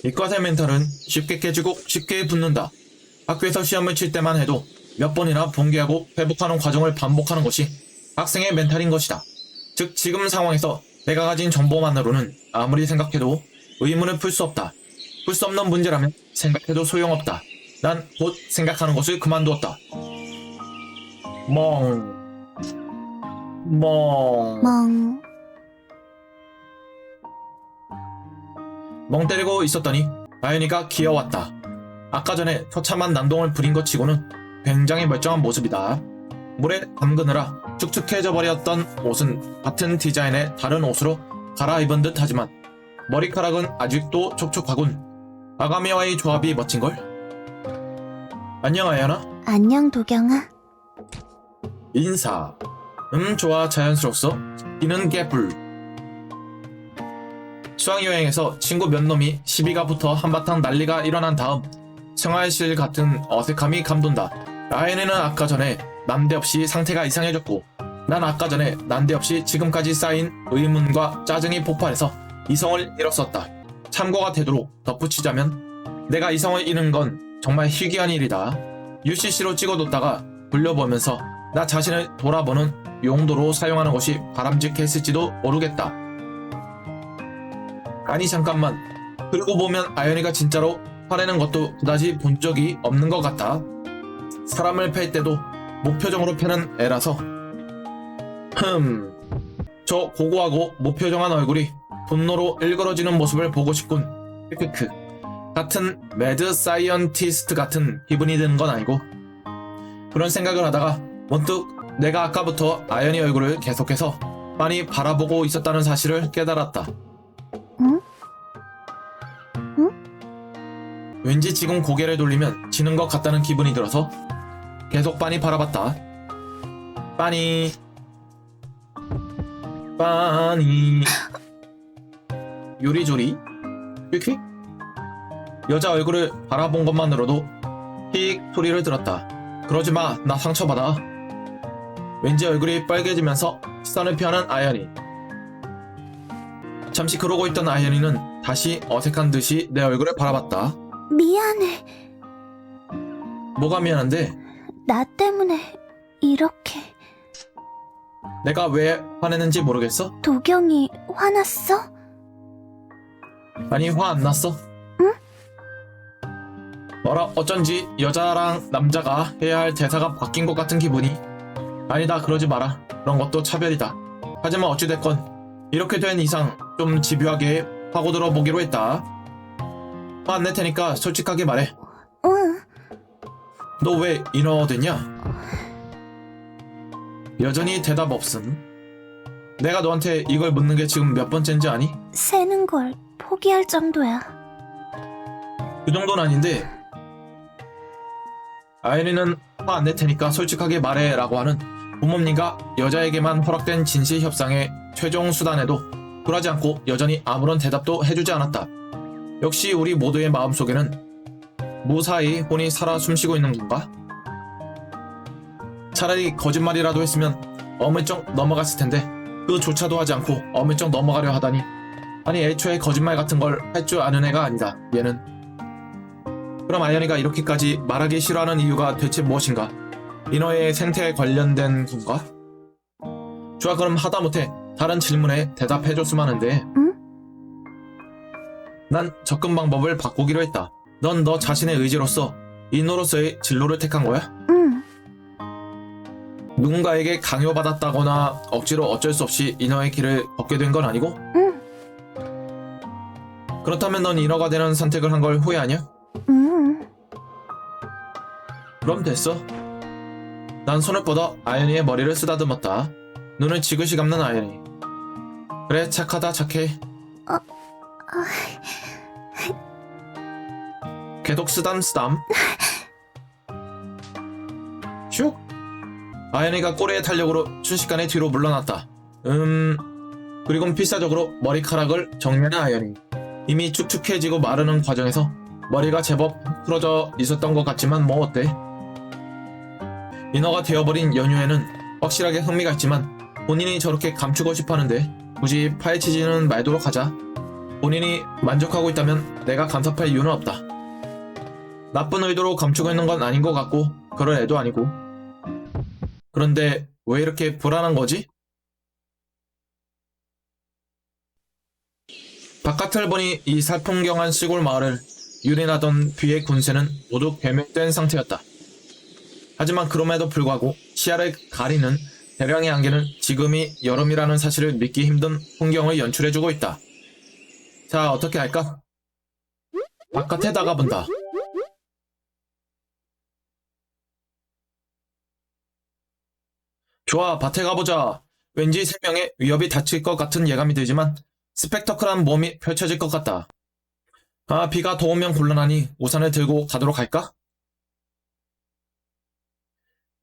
이과생 멘탈은 쉽게 깨지고 쉽게 붙는다. 학교에서 시험을 칠 때만 해도 몇 번이나 봉기하고 회복하는 과정을 반복하는 것이 학생의 멘탈인 것이다. 즉 지금 상황에서 내가 가진 정보만으로는 아무리 생각해도 의문을 풀 수 없다. 풀 수 없는 문제라면 생각해도 소용없다. 난 곧 생각하는 것을 그만두었다. 멍. 멍 때리고 있었더니 아연이가 기어왔다. 아까 전에 처참한 난동을 부린 것 치고는 굉장히 멀쩡한 모습이다. 물에 담그느라 축축해져 버렸던 옷은 같은 디자인의 다른 옷으로 갈아입은 듯 하지만 머리카락은 아직도 촉촉하군. 아가미와의 조합이 멋진걸? 안녕 아연아? 안녕 도경아. 인사. 좋아 자연스러웠어. 이는 개뿔. 수학여행에서 친구 몇 놈이 시비가 붙어 한바탕 난리가 일어난 다음 생활실 같은 어색함이 감돈다. 아연이는 아까 전에 난데없이 상태가 이상해졌고 난 아까 전에 난데없이 지금까지 쌓인 의문과 짜증이 폭발해서 이성을 잃었었다. 참고가 되도록 덧붙이자면 내가 이성을 잃은 건 정말 희귀한 일이다. UCC로 찍어뒀다가 돌려보면서 나 자신을 돌아보는 용도로 사용하는 것이 바람직했을지도 모르겠다. 아니 잠깐만. 그러고 보면 아연이가 진짜로 화내는 것도 그다지 본 적이 없는 것 같다. 사람을 팰 때도 무표정으로 패는 애라서. 저 고고하고 무표정한 얼굴이 분노로 일그러지는 모습을 보고 싶군. 크크크. 같은 매드 사이언티스트 같은 기분이 드는 건 아니고. 그런 생각을 하다가 문득 내가 아까부터 아연이 얼굴을 계속해서 빤히 바라보고 있었다는 사실을 깨달았다. 응? 왠지 지금 고개를 돌리면 지는 것 같다는 기분이 들어서 계속 빤히 바라봤다. 빤히 요리조리 휙휙. 여자 얼굴을 바라본 것만으로도 휙 소리를 들었다. 그러지마, 나 상처받아. 왠지 얼굴이 빨개지면서 시선을 피하는 아연이. 잠시 그러고 있던 아연이는 다시 어색한 듯이 내 얼굴을 바라봤다. 미안해. 뭐가 미안한데? 나 때문에 이렇게. 내가 왜 화내는지 모르겠어? 도경이 화났어? 아니 화 안 났어? 응? 뭐라 어쩐지 여자랑 남자가 해야 할 대사가 바뀐 것 같은 기분이. 아니다 그러지 마라. 그런 것도 차별이다. 하지만 어찌됐건 이렇게 된 이상 좀 집요하게 파고들어 보기로 했다. 화 안 낼 테니까 솔직하게 말해. 응. 너 왜 인어 됐냐? 여전히 대답 없음. 내가 너한테 이걸 묻는 게 지금 몇 번째인지 아니? 세는 걸 포기할 정도야. 그 정도는 아닌데. 아연이는 화 안 낼 테니까 솔직하게 말해 라고 하는 부모님과 여자에게만 허락된 진실 협상의 최종 수단에도 굴하지 않고 여전히 아무런 대답도 해주지 않았다. 역시 우리 모두의 마음속에는 무사히 혼이 살아 숨쉬고 있는 건가? 차라리 거짓말이라도 했으면 어물쩍 넘어갔을 텐데 그조차도 하지 않고 어물쩍 넘어가려 하다니. 아니 애초에 거짓말 같은 걸 할 줄 아는 애가 아니다 얘는. 그럼 아연이가 이렇게까지 말하기 싫어하는 이유가 대체 무엇인가? 인어의 생태에 관련된 건가? 좋아 그럼 하다못해 다른 질문에 대답해줬으면 하는데. 응? 난 접근 방법을 바꾸기로 했다. 넌 너 자신의 의지로서 인어로서의 진로를 택한 거야? 응. 누군가에게 강요받았다거나 억지로 어쩔 수 없이 인어의 길을 걷게 된 건 아니고? 응. 그렇다면 넌 인어가 되는 선택을 한 걸 후회하냐? 응. 그럼 됐어. 난 손을 뻗어 아연이의 머리를 쓰다듬었다. 눈을 지그시 감는 아연이. 그래 착하다 착해. 계속 쓰담쓰담. 슉. 아연이가 꼬리의 탄력으로 순식간에 뒤로 물러났다. 그리곤 필사적으로 머리카락을 정리하는 아연이. 이미 축축해지고 마르는 과정에서 머리가 제법 풀어져 있었던 것 같지만 뭐 어때? 인어가 되어버린 연유에는 확실하게 흥미가 있지만 본인이 저렇게 감추고 싶어하는데 굳이 파헤치지는 말도록 하자. 본인이 만족하고 있다면 내가 간섭할 이유는 없다. 나쁜 의도로 감추고 있는 건 아닌 것 같고 그럴 애도 아니고. 그런데 왜 이렇게 불안한 거지? 바깥을 보니 이 살풍경한 시골 마을을 유린하던 비의 군세는 모두 괴멸된 상태였다. 하지만 그럼에도 불구하고 시야를 가리는 대량의 안개는 지금이 여름이라는 사실을 믿기 힘든 풍경을 연출해주고 있다. 자, 어떻게 할까? 바깥에 나가본다. 좋아, 밭에 가보자. 왠지 생명에 위협이 닥칠 것 같은 예감이 들지만 스펙터클한 몸이 펼쳐질 것 같다. 아, 비가 더 오면 곤란하니 우산을 들고 가도록 할까?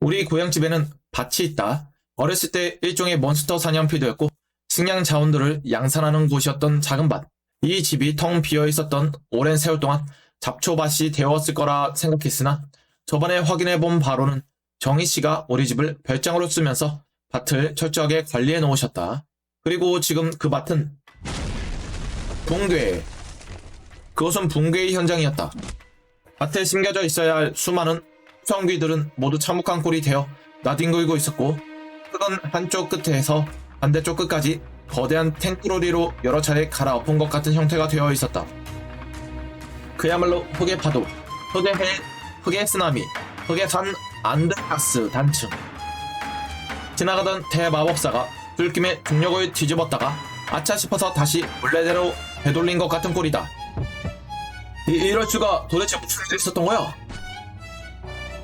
우리 고향집에는 밭이 있다. 어렸을 때 일종의 몬스터 사냥필드였고 식량 자원들을 양산하는 곳이었던 작은 밭. 이 집이 텅 비어 있었던 오랜 세월 동안 잡초밭이 되었을 거라 생각했으나 저번에 확인해본 바로는 정희 씨가 우리 집을 별장으로 쓰면서 밭을 철저하게 관리해 놓으셨다. 그리고 지금 그 밭은 붕괴. 그것은 붕괴의 현장이었다. 밭에 심겨져 있어야 할 수많은 성귀들은 모두 참혹한 꼴이 되어 나뒹굴고 있었고 흙은 한쪽 끝에서 반대쪽 끝까지 거대한 탱크로리로 여러 차례 갈아엎은 것 같은 형태가 되어 있었다. 그야말로 흙의 파도, 흙의 해, 흙의 쓰나미, 흙의 산 안드라스 단층. 지나가던 대마법사가 불김에 중력을 뒤집었다가 아차 싶어서 다시 원래대로 되돌린 것 같은 꼴이다. 이럴 수가. 도대체 무슨 일이 있었던 거야?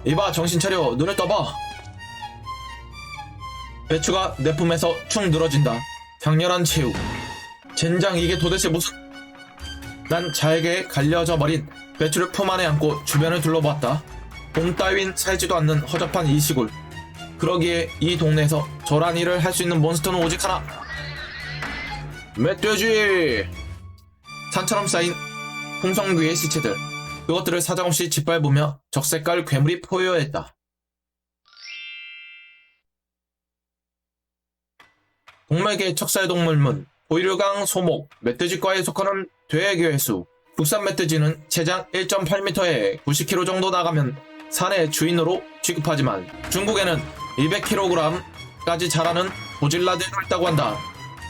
이봐, 정신 차려. 눈을 떠봐. 배추가 내 품에서 축 늘어진다. 장렬한 체육. 젠장, 이게 도대체 무슨... 난 잘게 갈려져 버린 배추를 품 안에 안고 주변을 둘러보았다. 봄 따윈 살지도 않는 허접한 이 시골. 그러기에 이 동네에서 저런 일을 할 수 있는 몬스터는 오직 하나. 멧돼지! 산처럼 쌓인 풍성귀의 시체들. 그것들을 사정없이 짓밟으며 적색깔 괴물이 포효했다. 동물계 척살동물문, 보이르강 소목, 멧돼지과에 속하는 되개수. 국산 멧돼지는 체장 1.8m에 90kg 정도 나가면 산의 주인으로 취급하지만 중국에는 200kg까지 자라는 고질라들도 있다고 한다.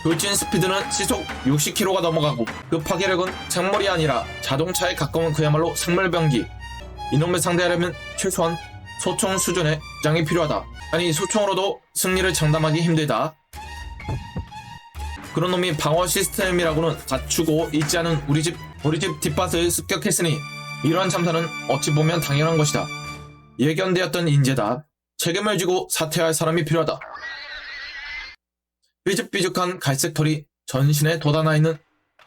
돌진 스피드는 시속 60km가 넘어가고 그 파괴력은 생물이 아니라 자동차에 가까운 그야말로 생물병기. 이놈을 상대하려면 최소한 소총 수준의 장이 필요하다. 아니, 소총으로도 승리를 장담하기 힘들다. 그런 놈이 방어 시스템이라고는 갖추고 있지 않은 우리 집 뒷밭을 습격했으니 이러한 참사는 어찌 보면 당연한 것이다. 예견되었던 인재다. 책임을 지고 사퇴할 사람이 필요하다. 삐죽삐죽한 갈색 털이 전신에 돋아나 있는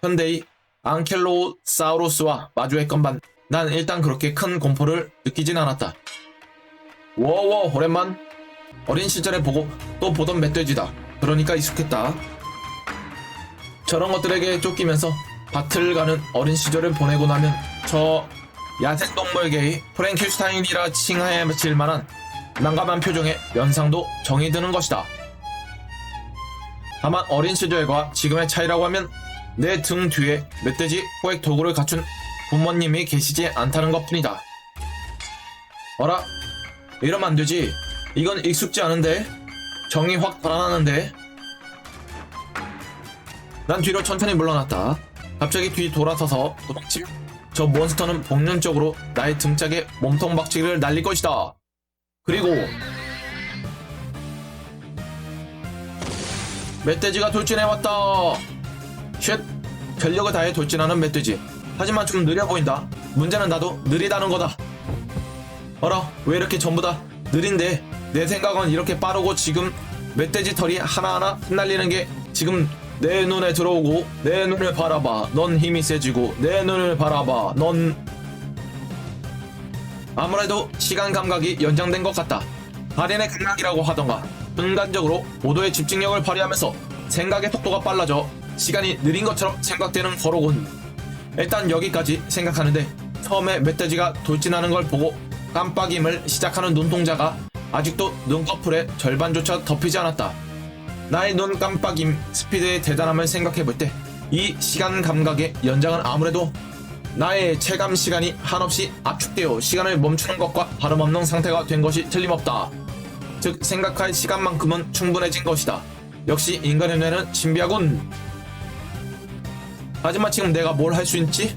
현대의 앙켈로사우루스와 마주했건만 난 일단 그렇게 큰 공포를 느끼진 않았다. 워워, 오랜만. 어린 시절에 보고 또 보던 멧돼지다. 그러니까 익숙했다. 저런 것들에게 쫓기면서 밭을 가는 어린 시절을 보내고 나면 저 야생동물계의 프랭켄슈타인이라 칭하여질 만한 난감한 표정에 면상도 정이 드는 것이다. 다만 어린 시절과 지금의 차이라고 하면 내 등 뒤에 멧돼지 포획 도구를 갖춘 부모님이 계시지 않다는 것뿐이다. 어라? 이러면 안 되지. 이건 익숙지 않은데? 정이 확 달아나는데? 난 뒤로 천천히 물러났다. 갑자기 뒤 돌아서서 도망치면 저 몬스터는 본능적으로 나의 등짝에 몸통 박치기를 날릴 것이다. 그리고 멧돼지가 돌진해왔다. 쉣! 전력을 다해 돌진하는 멧돼지. 하지만 좀 느려 보인다. 문제는 나도 느리다는 거다. 어라, 왜 이렇게 전부 다 느린데? 내 생각은 이렇게 빠르고 지금 멧돼지 털이 하나하나 흩날리는 게 지금 내 눈에 들어오고 내 눈을 바라봐. 넌 힘이 세지고 내 눈을 바라봐. 넌... 아무래도 시간 감각이 연장된 것 같다. 달인의 감각이라고 하던가 순간적으로 고도의 집중력을 발휘하면서 생각의 속도가 빨라져 시간이 느린 것처럼 생각되는 거로군. 일단 여기까지 생각하는데 처음에 멧돼지가 돌진하는 걸 보고 깜빡임을 시작하는 눈동자가 아직도 눈꺼풀의 절반조차 덮이지 않았다. 나의 눈 깜빡임 스피드의 대단함을 생각해볼 때 이 시간 감각의 연장은 아무래도 나의 체감 시간이 한없이 압축되어 시간을 멈추는 것과 다름없는 상태가 된 것이 틀림없다. 즉 생각할 시간만큼은 충분해진 것이다. 역시 인간의 뇌는 신비하군. 하지만 지금 내가 뭘 할 수 있지?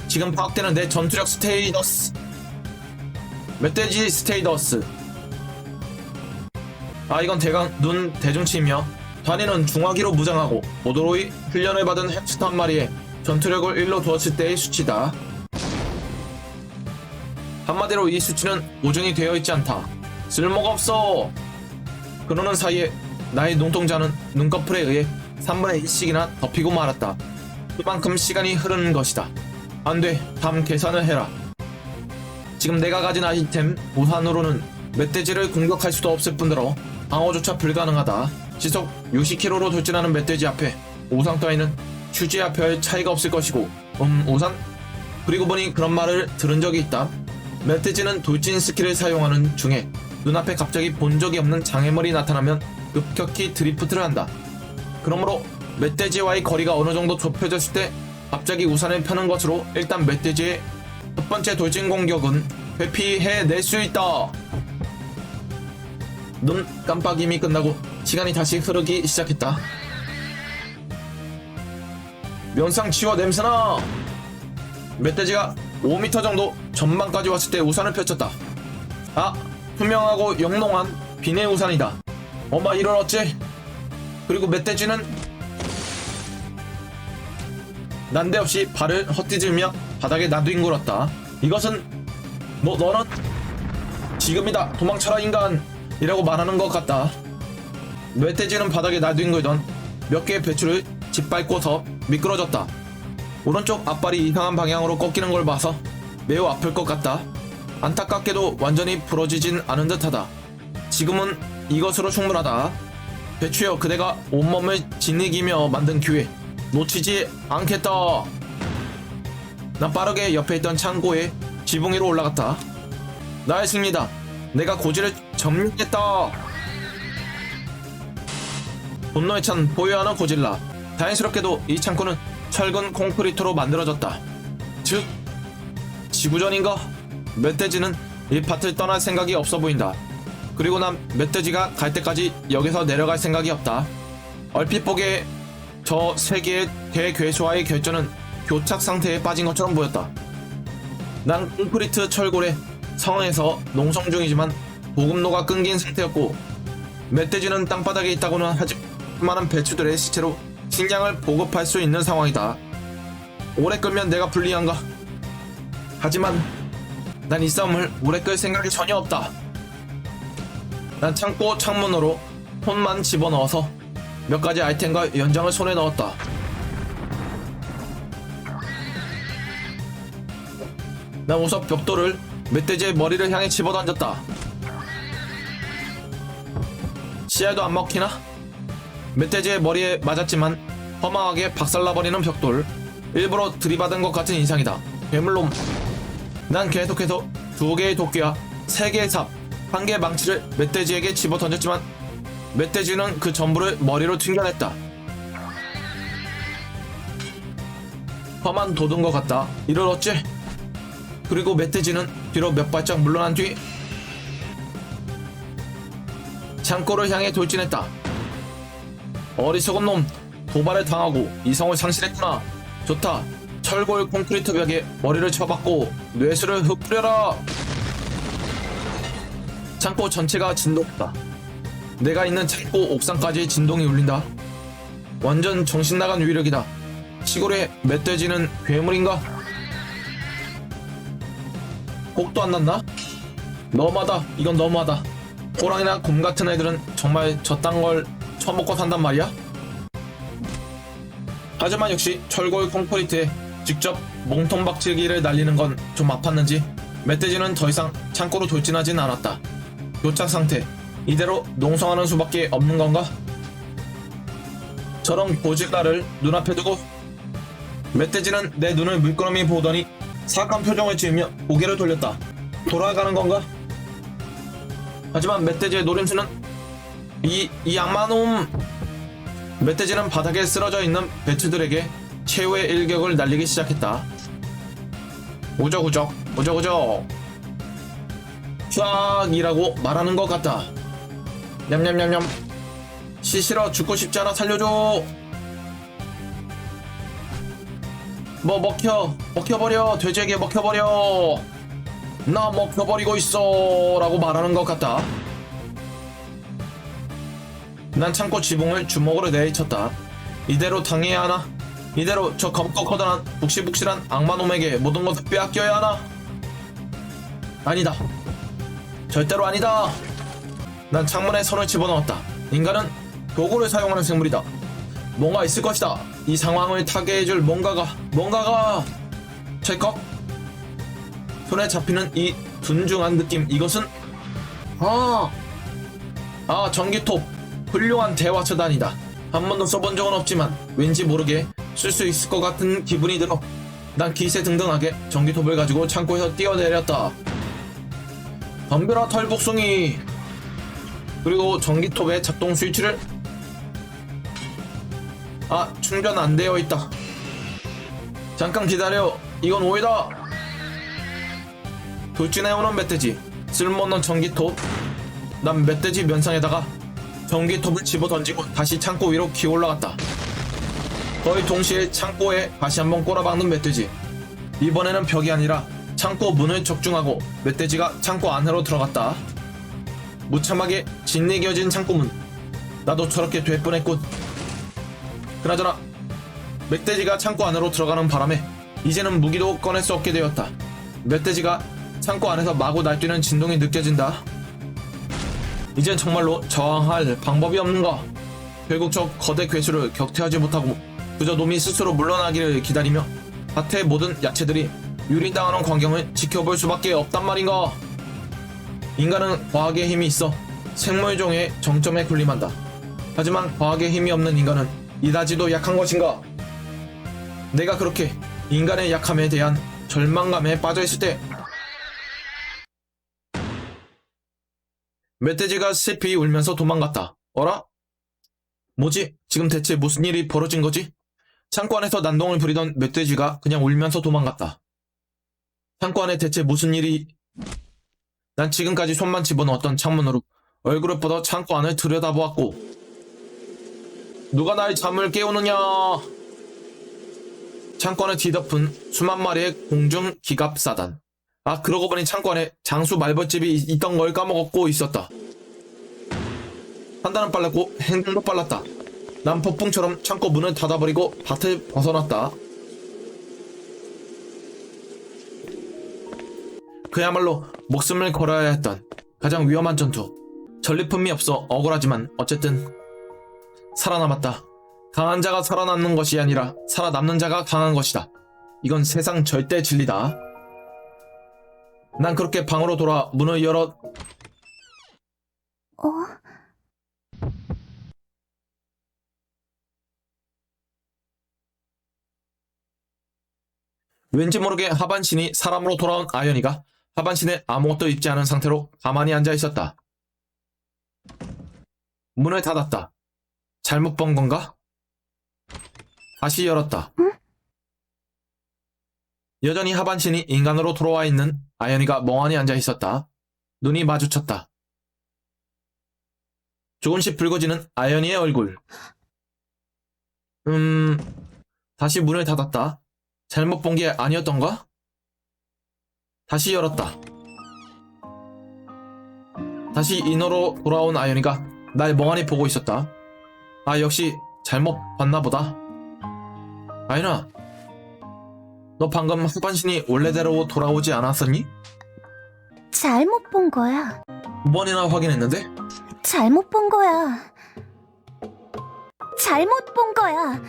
지금 파악되는 내 전투력 스테이더스, 멧돼지 스테이더스. 이건 대강 눈 대중치이며 단위는 중화기로 무장하고 오도로이 훈련을 받은 햄스터 한 마리에 전투력을 1로 두었을 때의 수치다. 한마디로 이 수치는 보증이 되어 있지 않다. 쓸모가 없어. 그러는 사이에 나의 눈동자는 눈꺼풀에 의해 3분의 1씩이나 덮이고 말았다. 그만큼 시간이 흐르는 것이다. 안돼, 다음 계산을 해라. 지금 내가 가진 아이템 우산으로는 멧돼지를 공격할 수도 없을 뿐더러 방어조차 불가능하다. 시속 60km로 돌진하는 멧돼지 앞에 우산 따위는 휴지와 별 차이가 없을 것이고 우산? 그리고 보니 그런 말을 들은 적이 있다. 멧돼지는 돌진 스킬을 사용하는 중에 눈앞에 갑자기 본 적이 없는 장애물이 나타나면 급격히 드리프트를 한다. 그러므로 멧돼지와의 거리가 어느 정도 좁혀졌을 때 갑자기 우산을 펴는 것으로 일단 멧돼지의 첫 번째 돌진 공격은 회피해낼 수 있다. 눈 깜빡임이 끝나고 시간이 다시 흐르기 시작했다. 면상 치워 냄새나. 멧돼지가 5m 정도 전방까지 왔을 때 우산을 펼쳤다. 투명하고 영롱한 비닐 우산이다. 엄마 이럴 어째. 그리고 멧돼지는 난데없이 발을 헛디딜며 바닥에 나뒹굴었다. 이것은 너는 지금이다 도망쳐라 인간 이라고 말하는 것 같다. 멧돼지는 바닥에 나뒹굴던 몇 개의 배추를 짓밟고서 미끄러졌다. 오른쪽 앞발이 이상한 방향으로 꺾이는 걸 봐서 매우 아플 것 같다. 안타깝게도 완전히 부러지진 않은 듯하다. 지금은 이것으로 충분하다. 배추여, 그대가 온몸을 짓이기며 만든 기회 놓치지 않겠다. 난 빠르게 옆에 있던 창고에 지붕 위로 올라갔다. 나의 승리다. 내가 고지를 점령했다. 분노에 찬 보유하는 고질라. 다행스럽게도 이 창고는 철근 콘크리트로 만들어졌다. 즉 지구전인가? 멧돼지는 이 밭을 떠날 생각이 없어 보인다. 그리고 난 멧돼지가 갈 때까지 여기서 내려갈 생각이 없다. 얼핏 보기에 저 세 개의 대괴수와의 결전은 교착 상태에 빠진 것처럼 보였다. 난 콘크리트 철골에 성에서 농성 중이지만 보급로가 끊긴 상태였고 멧돼지는 땅바닥에 있다고는 하지만 배추들의 시체로 식량을 보급할 수 있는 상황이다. 오래 끌면 내가 불리한가? 하지만 난 이 싸움을 오래 끌 생각이 전혀 없다. 난 창고 창문으로 손만 집어넣어서 몇 가지 아이템과 연장을 손에 넣었다. 난 우선 벽돌을 멧돼지의 머리를 향해 집어던졌다. 씨알도 안 먹히나? 멧돼지의 머리에 맞았지만 허망하게 박살나버리는 벽돌. 일부러 들이받은 것 같은 인상이다. 괴물놈. 난 계속해서 2개의 도끼와 3개의 삽, 1개의 망치를 멧돼지에게 집어던졌지만 멧돼지는 그 전부를 머리로 튕겨냈다. 험한 도둔 것 같다. 이럴 어째? 그리고 멧돼지는 뒤로 몇 발짝 물러난 뒤 창고를 향해 돌진했다. 어리석은 놈, 도발을 당하고 이성을 상실했구나. 좋다. 철골 콘크리트 벽에 머리를 쳐박고 뇌수를 흩뿌려라. 창고 전체가 진동했다. 내가 있는 창고 옥상까지 진동이 울린다. 완전 정신나간 위력이다. 시골의 멧돼지는 괴물인가? 곡도 안 났나? 너무하다. 이건 너무하다. 호랑이나 곰 같은 애들은 정말 저딴 걸 처먹고 산단 말이야? 하지만 역시 철골 콘크리트에 직접 몽통박치기를 날리는 건 좀 아팠는지 멧돼지는 더 이상 창고로 돌진하진 않았다. 교착 상태. 이대로 농성하는 수밖에 없는 건가? 저런 고질라를 눈앞에 두고 멧돼지는 내 눈을 물끄러미 보더니 사악한 표정을 지으며 고개를 돌렸다. 돌아가는 건가? 하지만 멧돼지의 노림수는 이 악마놈. 멧돼지는 바닥에 쓰러져 있는 배추들에게 최후의 일격을 날리기 시작했다. 우적우적 우적우적 쫙이라고 말하는 것 같다. 냠냠냠냠. 시시러 죽고 싶지 않아 살려줘. 뭐 먹혀버려. 돼지에게 먹혀버려. 나 먹혀버리고 있어 라고 말하는 것 같다. 난 창고 지붕을 주먹으로 내리쳤다. 이대로 당해야 하나? 이대로 저 검고 커다란 북실북실한 악마놈에게 모든 것을 빼앗겨야 하나? 아니다. 절대로 아니다. 난 창문에 손을 집어넣었다. 인간은 도구를 사용하는 생물이다. 뭔가 있을 것이다. 이 상황을 타개해줄 뭔가가 찰컥. 손에 잡히는 이 둔중한 느낌. 이것은 전기톱. 훌륭한 대화 처단이다. 한 번도 써본 적은 없지만 왠지 모르게 쓸 수 있을 것 같은 기분이 들어. 난 기세등등하게 전기톱을 가지고 창고에서 뛰어내렸다. 덤벼라 털복숭이. 그리고 전기톱의 작동 스위치를 충전 안 되어 있다. 잠깐 기다려. 이건 오해다. 돌진해오는 멧돼지. 쓸모없는 전기톱. 난 멧돼지 면상에다가 전기톱을 집어 던지고 다시 창고 위로 기어 올라갔다. 거의 동시에 창고에 다시 한번 꼬라박는 멧돼지. 이번에는 벽이 아니라 창고 문을 적중하고 멧돼지가 창고 안으로 들어갔다. 무참하게 짓이겨진 창고문. 나도 저렇게 될 뻔했군. 그나저나 멧돼지가 창고 안으로 들어가는 바람에 이제는 무기도 꺼낼 수 없게 되었다. 멧돼지가 창고 안에서 마구 날뛰는 진동이 느껴진다. 이젠 정말로 저항할 방법이 없는가. 결국 저 거대 괴수를 격퇴하지 못하고 그저 놈이 스스로 물러나기를 기다리며 밭의 모든 야채들이 유린당하는 광경을 지켜볼 수밖에 없단 말인가. 인간은 과학의 힘이 있어 생물종의 정점에 군림한다. 하지만 과학의 힘이 없는 인간은 이다지도 약한 것인가. 내가 그렇게 인간의 약함에 대한 절망감에 빠져있을 때 멧돼지가 슬피 울면서 도망갔다. 어라? 뭐지? 지금 대체 무슨 일이 벌어진 거지? 창고 안에서 난동을 부리던 멧돼지가 그냥 울면서 도망갔다. 창고 안에 대체 무슨 일이... 난 지금까지 손만 집어넣었던 창문으로 얼굴을 뻗어 창고 안을 들여다보았고, 누가 날 잠을 깨우느냐? 창고 안을 뒤덮은 수만 마리의 공중 기갑사단. 그러고 보니 창고 안에 장수 말벌집이 있던 걸 까먹고 있었다. 판단은 빨랐고 행동도 빨랐다. 난 폭풍처럼 창고 문을 닫아버리고 밭을 벗어났다. 그야말로 목숨을 걸어야 했던 가장 위험한 전투. 전리품이 없어 억울하지만 어쨌든 살아남았다. 강한 자가 살아남는 것이 아니라 살아남는 자가 강한 것이다. 이건 세상 절대 진리다. 난 그렇게 방으로 돌아 문을 열어 왠지 모르게 하반신이 사람으로 돌아온 아연이가 하반신에 아무것도 입지 않은 상태로 가만히 앉아 있었다. 문을 닫았다. 잘못 본 건가? 다시 열었다. 여전히 하반신이 인간으로 돌아와 있는 아연이가 멍하니 앉아 있었다. 눈이 마주쳤다. 조금씩 붉어지는 아연이의 얼굴. 다시 문을 닫았다. 잘못 본 게 아니었던가? 다시 열었다. 다시 인어로 돌아온 아연이가 날 멍하니 보고 있었다. 역시 잘못 봤나 보다. 아연아, 너 방금 하반신이 원래대로 돌아오지 않았었니? 잘못 본 거야. 두 번이나 확인했는데? 잘못 본 거야. 잘못 본 거야.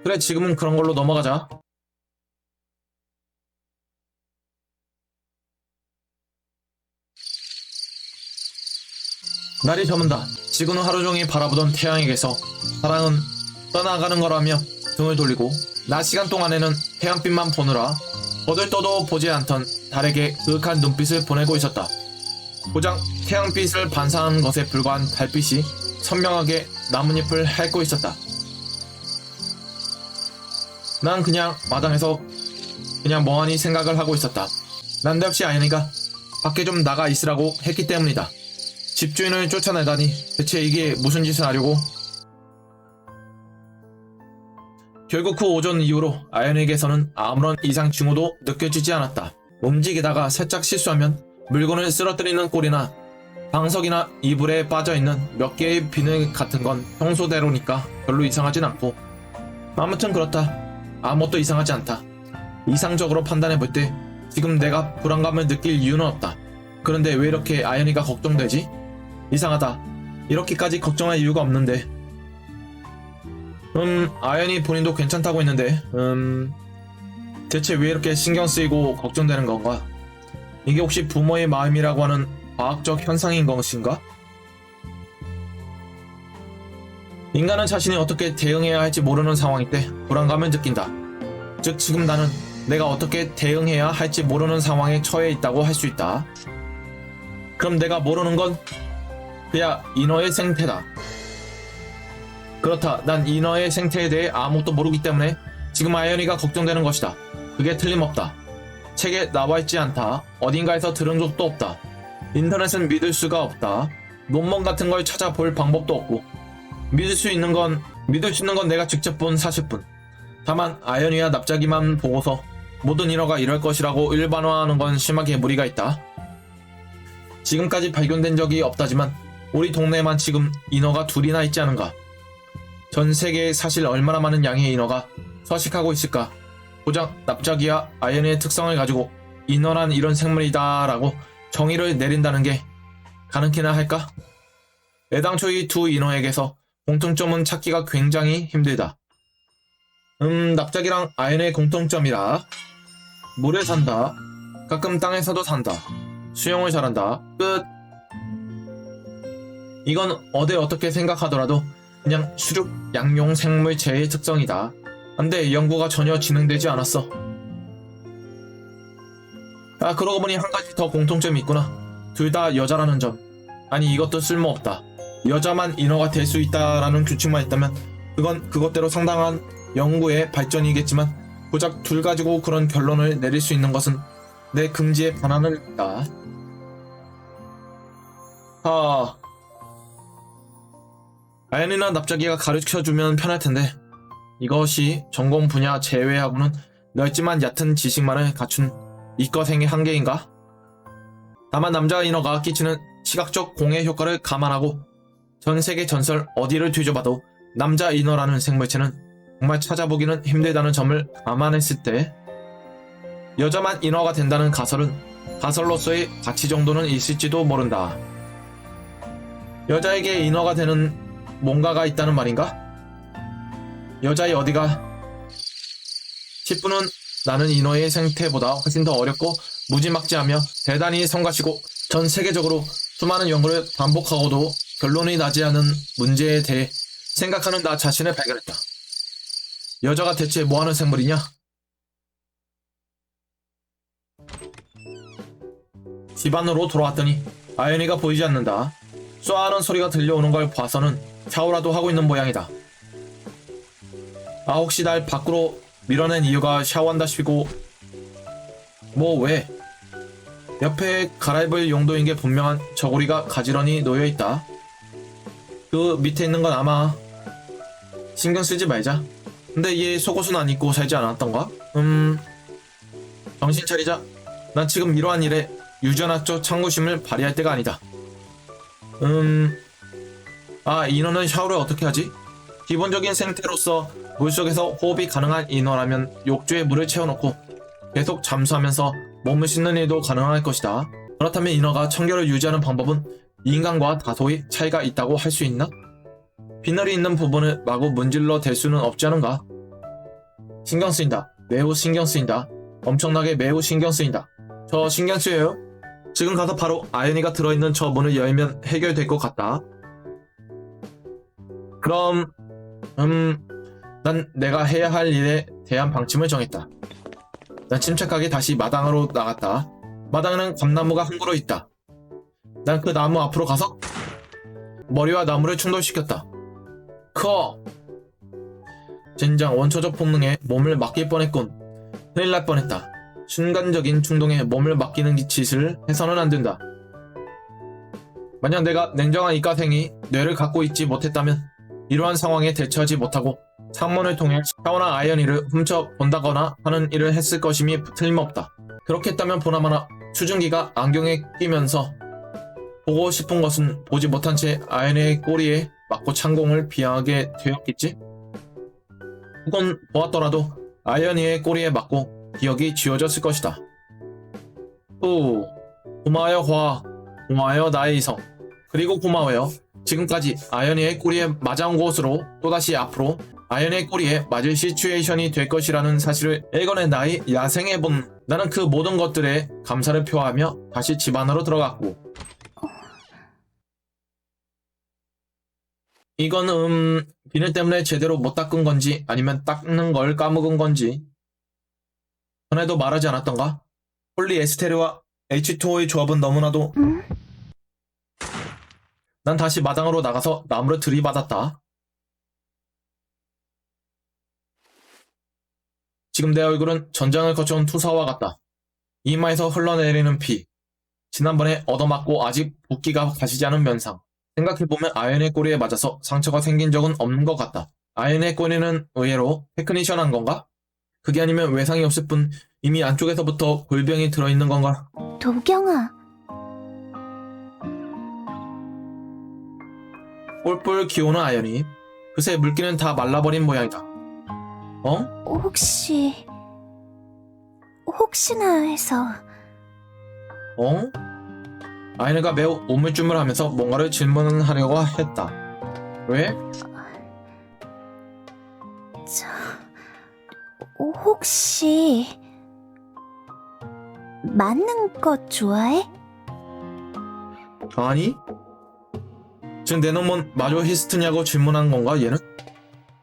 그래, 지금은 그런 걸로 넘어가자. 날이 저문다. 지구는 하루 종일 바라보던 태양에게서 사랑은 떠나가는 거라며 등을 돌리고 낮 시간 동안에는 태양빛만 보느라 거들떠도 보지 않던 달에게 그윽한 눈빛을 보내고 있었다. 고작 태양빛을 반사하는 것에 불과한 달빛이 선명하게 나뭇잎을 핥고 있었다. 난 그냥 마당에서 그냥 멍하니 생각을 하고 있었다. 난데없이 아연이가 밖에 좀 나가 있으라고 했기 때문이다. 집주인을 쫓아내다니 대체 이게 무슨 짓을 하려고. 결국 그 오전 이후로 아연에게서는 아무런 이상 징후도 느껴지지 않았다. 움직이다가 살짝 실수하면 물건을 쓰러뜨리는 꼴이나 방석이나 이불에 빠져있는 몇 개의 비늘 같은 건 평소대로니까 별로 이상하진 않고, 아무튼 그렇다. 아무것도 이상하지 않다. 이상적으로 판단해볼 때 지금 내가 불안감을 느낄 이유는 없다. 그런데 왜 이렇게 아연이가 걱정되지? 이상하다. 이렇게까지 걱정할 이유가 없는데. 아연이 본인도 괜찮다고 했는데 대체 왜 이렇게 신경 쓰이고 걱정되는 건가? 이게 혹시 부모의 마음이라고 하는 과학적 현상인 것인가? 인간은 자신이 어떻게 대응해야 할지 모르는 상황일 때 불안감을 느낀다. 즉 지금 나는 내가 어떻게 대응해야 할지 모르는 상황에 처해 있다고 할 수 있다. 그럼 내가 모르는 건 그야 인어의 생태다. 그렇다. 난 인어의 생태에 대해 아무것도 모르기 때문에 지금 아연이가 걱정되는 것이다. 그게 틀림없다. 책에 나와있지 않다. 어딘가에서 들은 적도 없다. 인터넷은 믿을 수가 없다. 논문 같은 걸 찾아볼 방법도 없고, 믿을 수 있는 건 내가 직접 본 사실뿐. 다만 아연이와 납작이만 보고서 모든 인어가 이럴 것이라고 일반화하는 건 심하게 무리가 있다. 지금까지 발견된 적이 없다지만 우리 동네에만 지금 인어가 둘이나 있지 않은가. 전 세계에 사실 얼마나 많은 양의 인어가 서식하고 있을까. 고작 납작이와 아연이의 특성을 가지고 인어란 이런 생물이다 라고 정의를 내린다는 게 가능키나 할까? 애당초 이 두 인어에게서 공통점은 찾기가 굉장히 힘들다. 납작이랑 아연의 공통점이라 물에 산다. 가끔 땅에서도 산다. 수영을 잘한다. 끝. 이건 어떻게 생각하더라도 그냥 수륙 양용 생물체의 특성이다. 근데 연구가 전혀 진행되지 않았어. 그러고 보니 한 가지 더 공통점이 있구나. 둘 다 여자라는 점. 아니 이것도 쓸모없다. 여자만 인어가 될 수 있다라는 규칙만 있다면 그건 그것대로 상당한 연구의 발전이겠지만 고작 둘 가지고 그런 결론을 내릴 수 있는 것은 내 긍지에 반하는 일이다. 아연이나 납작이가 가르쳐주면 편할 텐데 이것이 전공 분야 제외하고는 넓지만 얕은 지식만을 갖춘 이과생의 한계인가? 다만 남자 인어가 끼치는 시각적 공해 효과를 감안하고 전 세계 전설 어디를 뒤져봐도 남자 인어라는 생물체는 정말 찾아보기는 힘들다는 점을 감안했을 때 여자만 인어가 된다는 가설로서의 가치 정도는 있을지도 모른다. 여자에게 인어가 되는 뭔가가 있다는 말인가? 여자의 어디가? 10분은 나는 인어의 생태보다 훨씬 더 어렵고 무지막지하며 대단히 성가시고 전 세계적으로 수많은 연구를 반복하고도 결론이 나지 않은 문제에 대해 생각하는 나 자신을 발견했다. 여자가 대체 뭐하는 생물이냐? 집 안으로 돌아왔더니 아연이가 보이지 않는다. 쏘아하는 소리가 들려오는 걸 봐서는 샤워라도 하고 있는 모양이다. 혹시 날 밖으로 밀어낸 이유가 샤워한다 싶고 뭐 왜? 옆에 갈아입을 용도인 게 분명한 저고리가 가지런히 놓여있다. 그 밑에 있는 건 아마 신경 쓰지 말자. 근데 얘 속옷은 안 입고 살지 않았던가? 정신 차리자. 난 지금 이러한 일에 유전학적 참고심을 발휘할 때가 아니다. 인어는 샤워를 어떻게 하지? 기본적인 생태로서 물속에서 호흡이 가능한 인어라면 욕조에 물을 채워놓고 계속 잠수하면서 몸을 씻는 일도 가능할 것이다. 그렇다면 인어가 청결을 유지하는 방법은 인간과 다소의 차이가 있다고 할 수 있나? 비늘이 있는 부분을 마구 문질러 댈 수는 없지 않은가? 신경 쓰인다. 매우 신경 쓰인다. 엄청나게 매우 신경 쓰인다. 저 신경 쓰여요? 지금 가서 바로 아연이가 들어있는 저 문을 열면 해결될 것 같다. 그럼 난 내가 해야 할 일에 대한 방침을 정했다. 난 침착하게 다시 마당으로 나갔다. 마당에는 감나무가 한 그루 있다. 난 그 나무 앞으로 가서 머리와 나무를 충돌시켰다. 커! 젠장 원초적 본능에 몸을 맡길 뻔했군. 큰일 날 뻔했다. 순간적인 충동에 몸을 맡기는 짓을 해서는 안 된다. 만약 내가 냉정한 이과생이 뇌를 갖고 있지 못했다면 이러한 상황에 대처하지 못하고 창문을 통해 샤워나 아이언이를 훔쳐본다거나 하는 일을 했을 것임이 틀림없다. 그렇게 했다면 보나마나 수증기가 안경에 끼면서 보고 싶은 것은 보지 못한 채 아이언의 꼬리에 맞고 창공을 비하게 되었겠지? 혹은 보았더라도 아이언이의 꼬리에 맞고 기억이 지워졌을 것이다. 후, 고마워요 화, 고마워요 나의 이성. 그리고 고마워요. 지금까지 아이언이의 꼬리에 맞아온 곳으로 또다시 앞으로 아이언의 꼬리에 맞을 시츄에이션이 될 것이라는 사실을 읽어낸 나의 야생의 본. 나는 그 모든 것들에 감사를 표하며 다시 집 안으로 들어갔고, 이건 비늘 때문에 제대로 못 닦은 건지 아니면 닦는 걸 까먹은 건지. 전에도 말하지 않았던가? 폴리에스테르와 H2O의 조합은 너무나도. 난 다시 마당으로 나가서 나무를 들이받았다. 지금 내 얼굴은 전장을 거쳐온 투사와 같다. 이마에서 흘러내리는 피, 지난번에 얻어맞고 아직 붓기가 가시지 않은 면상. 생각해보면 아이언의 꼬리에 맞아서 상처가 생긴 적은 없는 것 같다. 아이언의 꼬리는 의외로 테크니션한 건가? 그게 아니면 외상이 없을 뿐 이미 안쪽에서부터 골병이 들어있는 건가? 도경아, 뿔뿔 기오는 아이언이 그새 물기는 다 말라버린 모양이다. 어? 혹시나 해서. 어? 아이네가 매우 우물쭈물하면서 뭔가를 질문하려고 했다. 왜? 혹시 맞는 거 좋아해? 아니? 지금 내 놈은 마조히스트냐고 질문한 건가 얘는?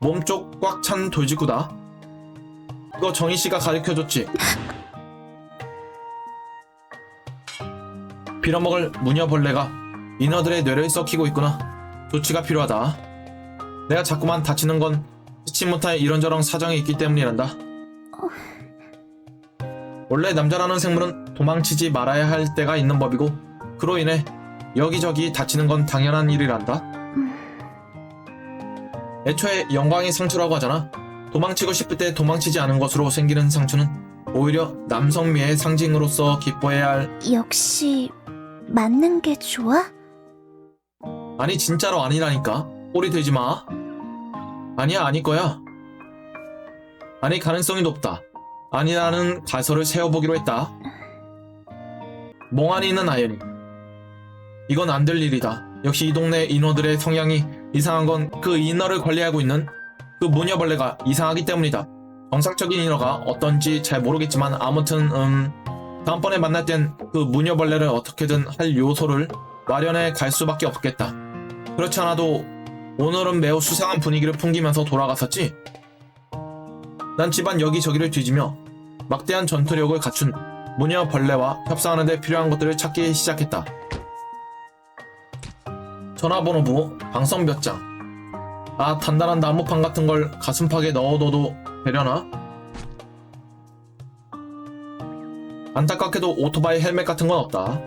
몸쪽 꽉 찬 돌직구다. 이거 정희씨가 가르쳐줬지. 빌어먹을 무녀벌레가 인어들의 뇌를 썩히고 있구나. 조치가 필요하다. 내가 자꾸만 다치는 건 피치 못할 이런저런 사정이 있기 때문이란다. 원래 남자라는 생물은 도망치지 말아야 할 때가 있는 법이고 그로 인해 여기저기 다치는 건 당연한 일이란다. 애초에 영광이 상처라고 하잖아. 도망치고 싶을 때 도망치지 않은 것으로 생기는 상처는 오히려 남성미의 상징으로서 기뻐해야 할. 역시 맞는 게 좋아? 아니 진짜로 아니라니까. 꼬리 들지 마. 아니야 아닐 거야. 아니 가능성이 높다. 아니라는 가설을 세워보기로 했다. 멍하니 있는 아이언이. 이건 안 될 일이다. 역시 이 동네 인어들의 성향이 이상한 건 그 인어를 관리하고 있는 그 무녀벌레가 이상하기 때문이다. 정상적인 인어가 어떤지 잘 모르겠지만 아무튼 다음번에 만날 땐 그 무녀벌레를 어떻게든 할 요소를 마련해 갈 수밖에 없겠다. 그렇지 않아도 오늘은 매우 수상한 분위기를 풍기면서 돌아갔었지. 난 집안 여기저기를 뒤지며 막대한 전투력을 갖춘 무녀벌레와 협상하는 데 필요한 것들을 찾기 시작했다. 전화번호부, 방석 몇 장. 아, 단단한 나무판 같은 걸 가슴팍에 넣어둬도 되려나? 안타깝게도 오토바이 헬멧 같은 건 없다.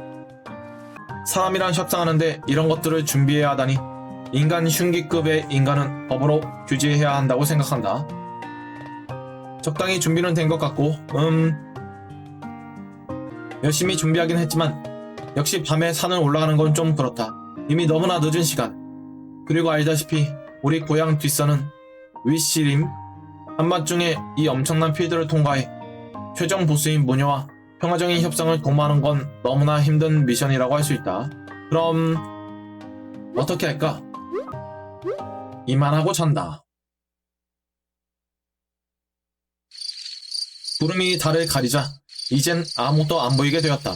사람이랑 협상하는데 이런 것들을 준비해야 하다니 인간 흉기급의 인간은 법으로 규제해야 한다고 생각한다. 적당히 준비는 된 것 같고 열심히 준비하긴 했지만 역시 밤에 산을 올라가는 건 좀 그렇다. 이미 너무나 늦은 시간. 그리고 알다시피 우리 고향 뒷산은 위시림. 한밤중에 이 엄청난 필드를 통과해 최종 보스인 무녀와 평화적인 협상을 도모하는 건 너무나 힘든 미션이라고 할 수 있다. 그럼 어떻게 할까? 이만하고 잔다. 구름이 달을 가리자 이젠 아무것도 안 보이게 되었다.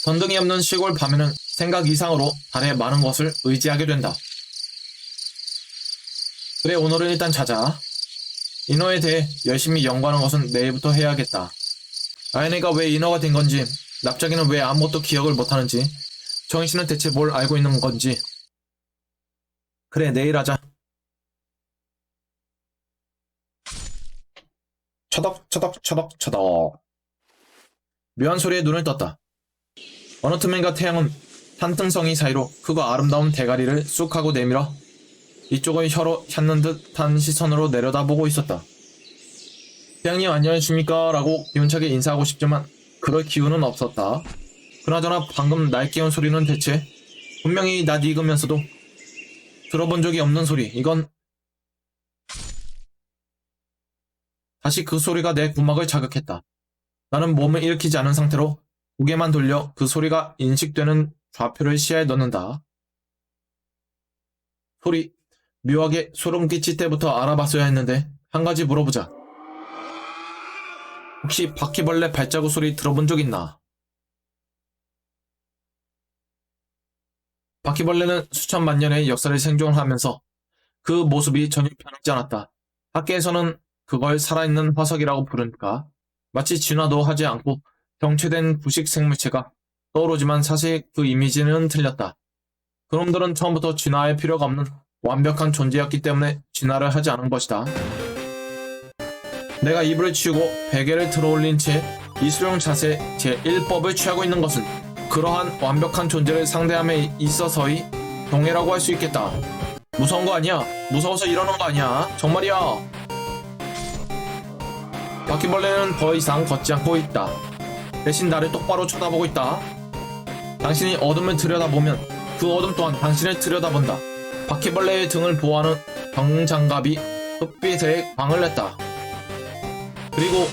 전등이 없는 시골 밤에는 생각 이상으로 달에 많은 것을 의지하게 된다. 그래 오늘은 일단 자자. 인어에 대해 열심히 연구하는 것은 내일부터 해야겠다. 아이네가 왜 인어가 된 건지, 납작이는 왜 아무것도 기억을 못하는지, 정희 씨는 대체 뭘 알고 있는 건지. 그래, 내일 하자. 처덕처덕처덕처덕. 묘한 소리에 눈을 떴다. 어느 틈엔가 태양은 산등성이 사이로 크고 아름다운 대가리를 쑥 하고 내밀어 이쪽을 혀로 핥는 듯한 시선으로 내려다보고 있었다. 태양님 안녕하십니까? 라고 기운차게 인사하고 싶지만 그럴 기운은 없었다. 그나저나 방금 날 깨운 소리는 대체 분명히 낯 익으면서도 들어본 적이 없는 소리. 이건 다시 그 소리가 내鼓膜을 자극했다. 나는 몸을 일으키지 않은 상태로 고개만 돌려 그 소리가 인식되는 좌표를 시야에 넣는다. 소리, 묘하게 소름 끼칠 때부터 알아봤어야 했는데 한 가지 물어보자. 혹시 바퀴벌레 발자국 소리 들어본 적 있나? 바퀴벌레는 수천만 년의 역사를 생존하면서 그 모습이 전혀 변하지 않았다. 학계에서는 그걸 살아있는 화석이라고 부르니까 마치 진화도 하지 않고 정체된 구식 생물체가 떠오르지만 사실 그 이미지는 틀렸다. 그놈들은 처음부터 진화할 필요가 없는 완벽한 존재였기 때문에 진화를 하지 않은 것이다. 내가 이불을 치우고 베개를 들어올린 채 이수령 자세 제1법을 취하고 있는 것은 그러한 완벽한 존재를 상대함에 있어서의 경애라고 할 수 있겠다. 무서운 거 아니야? 무서워서 이러는 거 아니야? 정말이야. 바퀴벌레는 더 이상 걷지 않고 있다. 대신 나를 똑바로 쳐다보고 있다. 당신이 어둠을 들여다보면 그 어둠 또한 당신을 들여다본다. 바퀴벌레의 등을 보호하는 병장갑이 흑빛에 광을 냈다. 그리고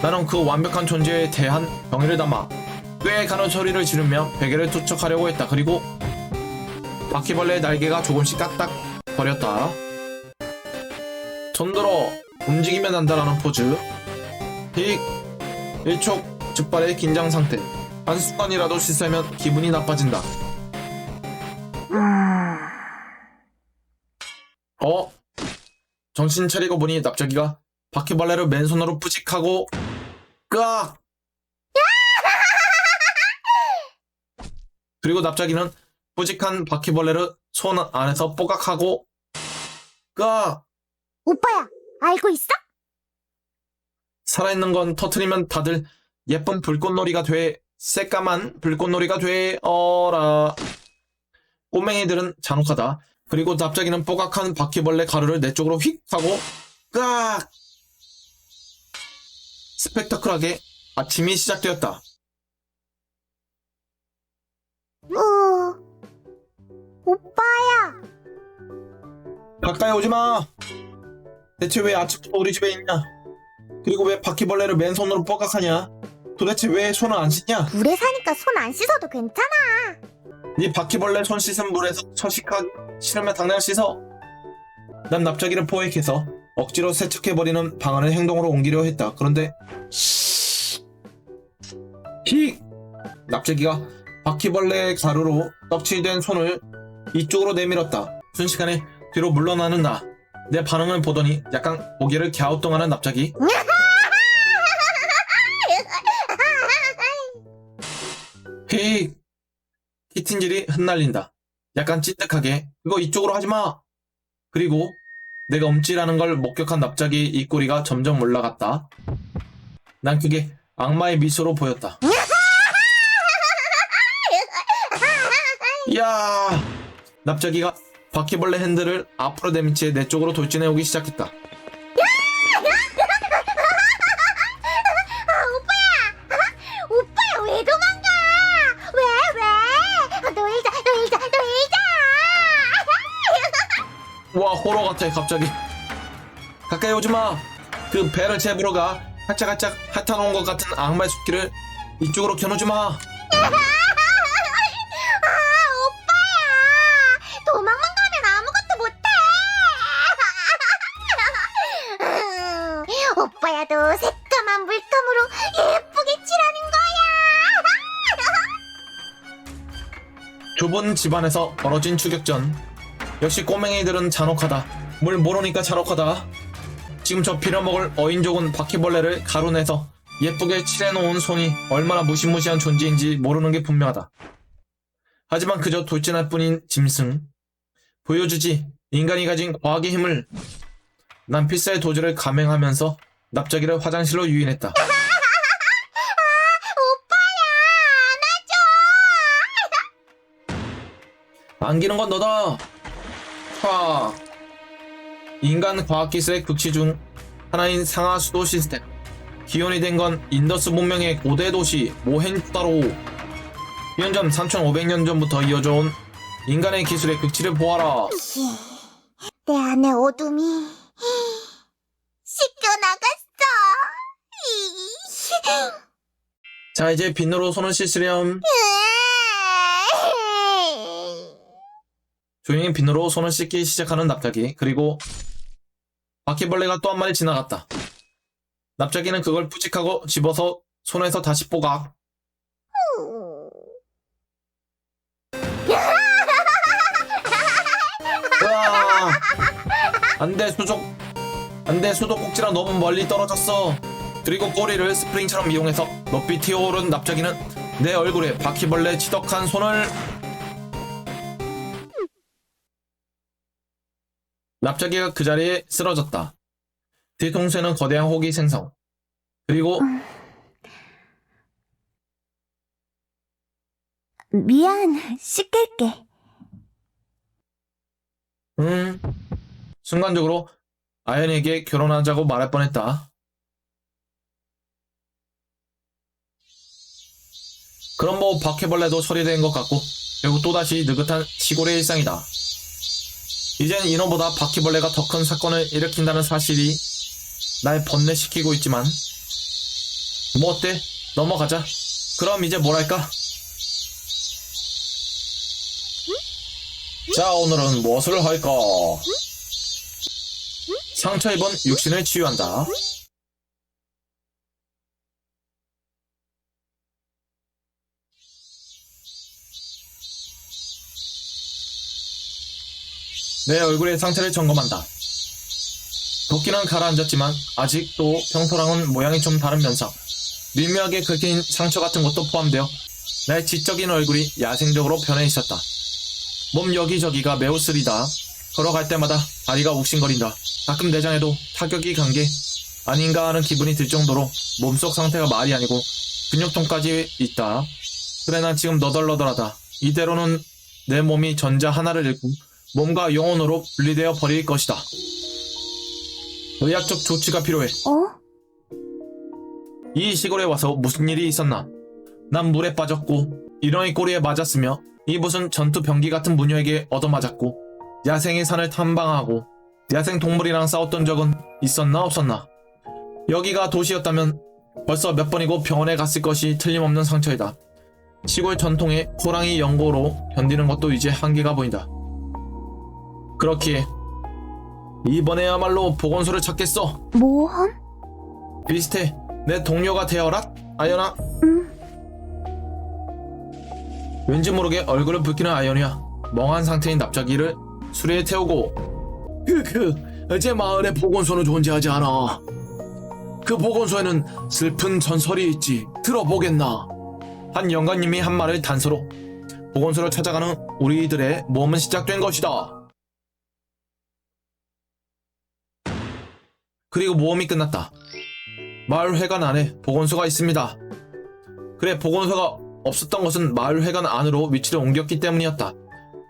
나는 그 완벽한 존재에 대한 경의를 담아 꽤 가는 소리를 지르며 베개를 투척하려고 했다. 그리고 바퀴벌레의 날개가 조금씩 깍딱 거렸다. 손들어 움직이면 한다라는 포즈. 일촉즉발의 긴장 상태. 한순간이라도 실수하면 기분이 나빠진다. 정신 차리고 보니 납작이가 바퀴벌레를 맨손으로 푸직하고 깍! 그리고 납작이는 뿌직한 바퀴벌레를 손 안에서 뽀각하고 깍! 오빠야, 알고 있어? 살아있는 건 터트리면 다들 예쁜 불꽃놀이가 돼. 새까만 불꽃놀이가 돼. 어라. 꼬맹이들은 잔혹하다. 그리고 납작이는 뽀각한 바퀴벌레 가루를 내 쪽으로 휙 하고 깍! 스펙터클하게 아침이 시작되었다. 오빠야. 가까이 오지 마. 대체 왜 아침부터 우리 집에 있냐? 그리고 왜 바퀴벌레를 맨손으로 뻐각하냐? 도대체 왜 손을 안 씻냐? 물에 사니까 손 안 씻어도 괜찮아. 네 바퀴벌레 손 씻은 물에서 처식하기 싫으면 당장 씻어. 난 납작이를 포획해서 억지로 세척해버리는 방안을 행동으로 옮기려 했다. 그런데 히! 납작이가 바퀴벌레의 가루로 떡칠된 손을 이쪽으로 내밀었다. 순식간에 뒤로 물러나는 나. 내 반응을 보더니 약간 고개를 갸우뚱하는 납작이. 헤이! 키틴질이 흩날린다. 약간 찐득하게 그거 이쪽으로 하지마! 그리고 내가 움찔하는 걸 목격한 납작이 입꼬리가 점점 올라갔다. 난 그게 악마의 미소로 보였다. 이야! 납작이가 바퀴벌레 핸들을 앞으로 내민 채 내 쪽으로 돌진해 오기 시작했다. 오빠야, 왜 도망가? 왜? 놀자. 와, 호러 같아 갑자기. 가까이 오지마. 그 배를 재부러 가 활짝활짝 핥아놓은 것 같은 악마의 숲길을 이쪽으로 겨누지마. 오빠야. 도망만 가면 아무것도 못해. 오빠야도 새까만 물감으로 예쁘게 칠하는 거야. 좁은 집안에서 벌어진 추격전. 역시 꼬맹이들은 잔혹하다. 뭘 모르니까 잔혹하다. 지금 저 빌어먹을 어인족은 바퀴벌레를 가루내서 예쁘게 칠해놓은 손이 얼마나 무시무시한 존재인지 모르는 게 분명하다. 하지만 그저 돌진할 뿐인 짐승. 보여주지, 인간이 가진 과학의 힘을. 난 필사의 도주를 감행하면서 납작이를 화장실로 유인했다. 안기는 건 너다. 하. 인간 과학기술의 극치 중 하나인 상하수도 시스템. 기원이 된 건 인더스 문명의 고대 도시 모헨조다로. 기원전 3500년 전부터 이어져온 인간의 기술의 극치를 보아라. 내 안의 어둠이 씻겨나갔어. 자, 이제 비누로 손을 씻으렴. 조용히 비누로 손을 씻기 시작하는 납작이. 그리고 바퀴벌레가 또 한 마리 지나갔다. 납작이는 그걸 푸직하고 집어서 손에서 다시 뽀각. 으아! 안돼, 수도꼭지랑 너무 멀리 떨어졌어. 그리고 꼬리를 스프링처럼 이용해서 높이 튀어오른 납작이는 내 얼굴에 바퀴벌레 지독한 손을. 납작이가 그 자리에 쓰러졌다. 뒤통수에는 거대한 혹이 생성. 그리고 미안, 씻길게. 순간적으로 아연에게 결혼하자고 말할 뻔했다. 그럼 뭐 바퀴벌레도 처리된 것 같고 결국 또다시 느긋한 시골의 일상이다. 이젠 인어보다 바퀴벌레가 더 큰 사건을 일으킨다는 사실이 날 번뇌시키고 있지만 뭐 어때? 넘어가자. 그럼 이제 뭘 할까? 자, 오늘은 무엇을 할까? 상처 입은 육신을 치유한다. 내 얼굴의 상태를 점검한다. 붓기는 가라앉았지만 아직도 평소랑은 모양이 좀 다른 면상. 미묘하게 긁힌 상처 같은 것도 포함되어 나의 지적인 얼굴이 야생적으로 변해 있었다. 몸 여기저기가 매우 쓰리다. 걸어갈 때마다 다리가 욱신거린다. 가끔 내장에도 타격이 간 게 아닌가 하는 기분이 들 정도로 몸속 상태가 말이 아니고 근육통까지 있다. 그래, 난 지금 너덜너덜하다. 이대로는 내 몸이 전자 하나를 잃고 몸과 영혼으로 분리되어 버릴 것이다. 의학적 조치가 필요해. 이 시골에 와서 무슨 일이 있었나? 난 물에 빠졌고 일원의 꼬리에 맞았으며 이 무슨 전투 병기 같은 무녀에게 얻어맞았고 야생의 산을 탐방하고 야생 동물이랑 싸웠던 적은 있었나 없었나? 여기가 도시였다면 벌써 몇 번이고 병원에 갔을 것이 틀림없는 상처이다. 시골 전통의 호랑이 연고로 견디는 것도 이제 한계가 보인다. 그렇기에 이번에야말로 보건소를 찾겠어. 모험? 비슷해. 내 동료가 되어라, 아연아. 왠지 모르게 얼굴을 붉히는 아연이야. 멍한 상태인 납작이를 수레에 태우고. 제 마을에 보건소는 존재하지 않아. 그 보건소에는 슬픈 전설이 있지. 들어보겠나? 한 영감님이 한 말을 단서로 보건소를 찾아가는 우리들의 모험은 시작된 것이다. 그리고 모험이 끝났다. 마을 회관 안에 보건소가 있습니다. 그래, 보건소가 없었던 것은 마을 회관 안으로 위치를 옮겼기 때문이었다.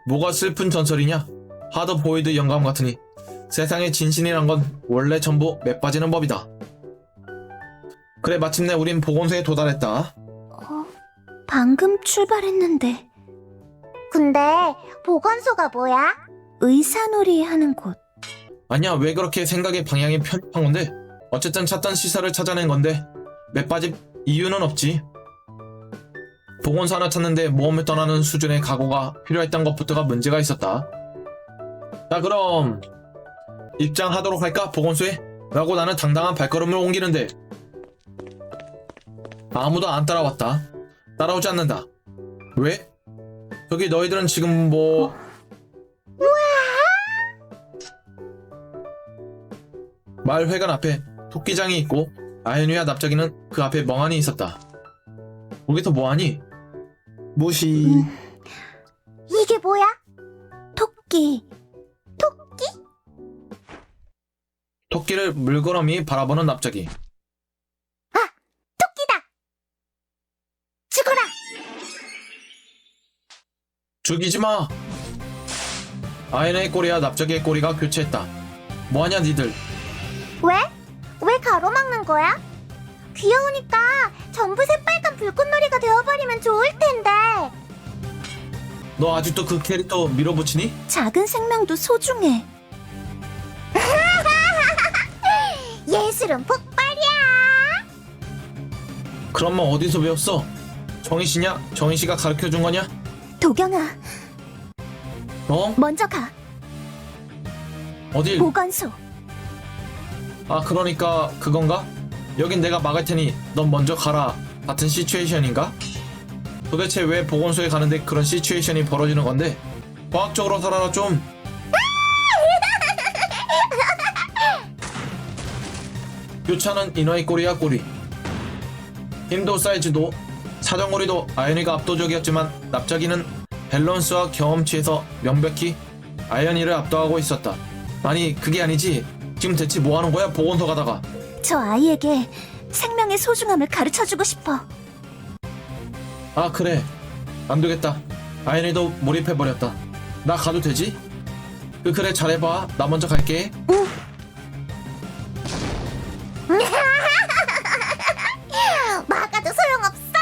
뭐가 슬픈 전설이냐? 하드보일드 영감 같으니 세상의 진신이란 건 원래 전부 맷빠지는 법이다. 그래, 마침내 우린 보건소에 도달했다. 방금 출발했는데. 근데 보건소가 뭐야? 의사놀이 하는 곳. 아니야, 왜 그렇게 생각의 방향이 편입한 건데? 어쨌든 찾던 시설을 찾아낸 건데 맷빠질 이유는 없지. 보건소 하나 찾는데 모험을 떠나는 수준의 각오가 필요했던 것부터가 문제가 있었다. 자, 그럼 입장하도록 할까, 보건소에? 라고 나는 당당한 발걸음을 옮기는데 아무도 안 따라왔다. 따라오지 않는다. 왜? 저기 너희들은 지금 뭐... 마을 회관 앞에 토끼장이 있고 아연이와 납작이는 그 앞에 멍하니 있었다. 거기서 뭐하니? 무시... 뭐야? 토끼. 토끼? 토끼를 물끄러미 바라보는 납작이. 토끼다! 죽어라! 죽이지 마! 아연의 꼬리와 납작이의 꼬리가 교체했다. 뭐하냐 니들? 왜? 왜 가로막는 거야? 귀여우니까 전부 새빨간 불꽃놀이가 되어버리면 좋을 텐데. 너 아직도 그 캐릭터 밀어붙이니? 작은 생명도 소중해. 예술은 폭발이야. 그럼 어디서 배웠어? 정희씨냐? 정희씨가 가르쳐준 거냐? 도경아, 어? 먼저 가. 어딜? 보건소. 아 그러니까 그건가? 여긴 내가 막을 테니 넌 먼저 가라 같은 시츄에이션인가? 도대체 왜 보건소에 가는데 그런 시츄에이션이 벌어지는 건데? 과학적으로 살아라 좀. 교차는 인어의 꼬리야 꼬리. 힘도 사이즈도 사정거리도 아연이가 압도적이었지만 납작이는 밸런스와 경험치에서 명백히 아연이를 압도하고 있었다. 아니 그게 아니지. 지금 대체 뭐 하는 거야 보건소 가다가. 저 아이에게 생명의 소중함을 가르쳐주고 싶어. 아 그래 안 되겠다. 아연이도 몰입해버렸다. 나 가도 되지? 그래 잘해봐. 나 먼저 갈게. 막아도 소용없어.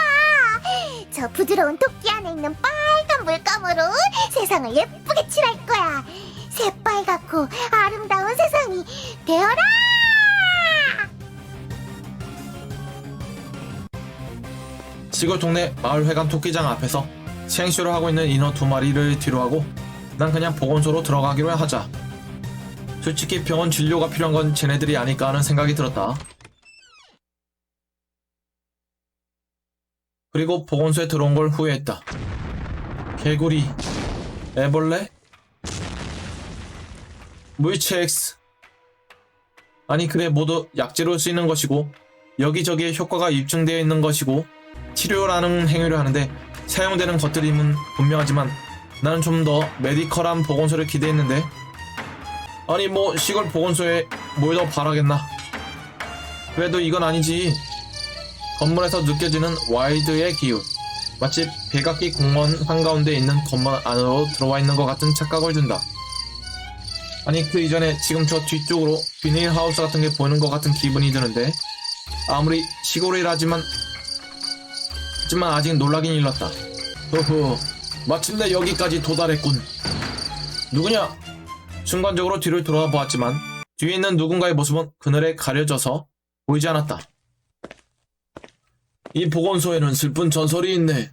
저 부드러운 토끼 안에 있는 빨간 물감으로 세상을 예쁘게 칠할 거야. 새빨갛고 아름다운 세상이 되어라. 시골 동네 마을회관 토끼장 앞에서 시행쇼를 하고 있는 인어 2마리를 뒤로하고 난 그냥 보건소로 들어가기로 하자. 솔직히 병원 진료가 필요한 건 쟤네들이 아닐까 하는 생각이 들었다. 그리고 보건소에 들어온 걸 후회했다. 개구리, 애벌레, 물체 X. 아니 그래 모두 약재로 쓰이는 것이고 여기저기에 효과가 입증되어 있는 것이고 치료라는 행위를 하는데 사용되는 것들임은 분명하지만 나는 좀 더 메디컬한 보건소를 기대했는데 아니 뭐 시골 보건소에 뭘 더 바라겠나. 그래도 이건 아니지. 건물에서 느껴지는 와이드의 기운, 마치 백악기 공원 한가운데 있는 건물 안으로 들어와 있는 것 같은 착각을 준다. 아니 그 이전에 지금 저 뒤쪽으로 비닐하우스 같은 게 보이는 것 같은 기분이 드는데 아무리 시골이라지만 하지만 아직 놀라긴 일렀다. 허허 마침내 여기까지 도달했군. 누구냐? 순간적으로 뒤를 돌아와 보았지만 뒤에 있는 누군가의 모습은 그늘에 가려져서 보이지 않았다. 이 보건소에는 슬픈 전설이 있네.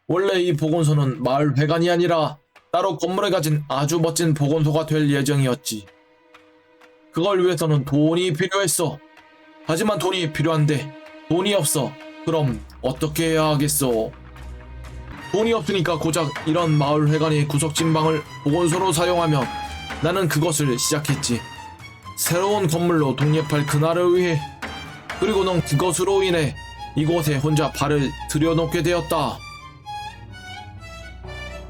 원래 이 보건소는 마을 회관이 아니라 따로 건물을 가진 아주 멋진 보건소가 될 예정이었지. 그걸 위해서는 돈이 필요했어. 하지만 돈이 필요한데 돈이 없어. 그럼 어떻게 해야 하겠어? 돈이 없으니까 고작 이런 마을 회관의 구석진 방을 보건소로 사용하며 나는 그것을 시작했지. 새로운 건물로 독립할 그날을 위해. 그리고 넌 그것으로 인해 이곳에 혼자 발을 들여놓게 되었다.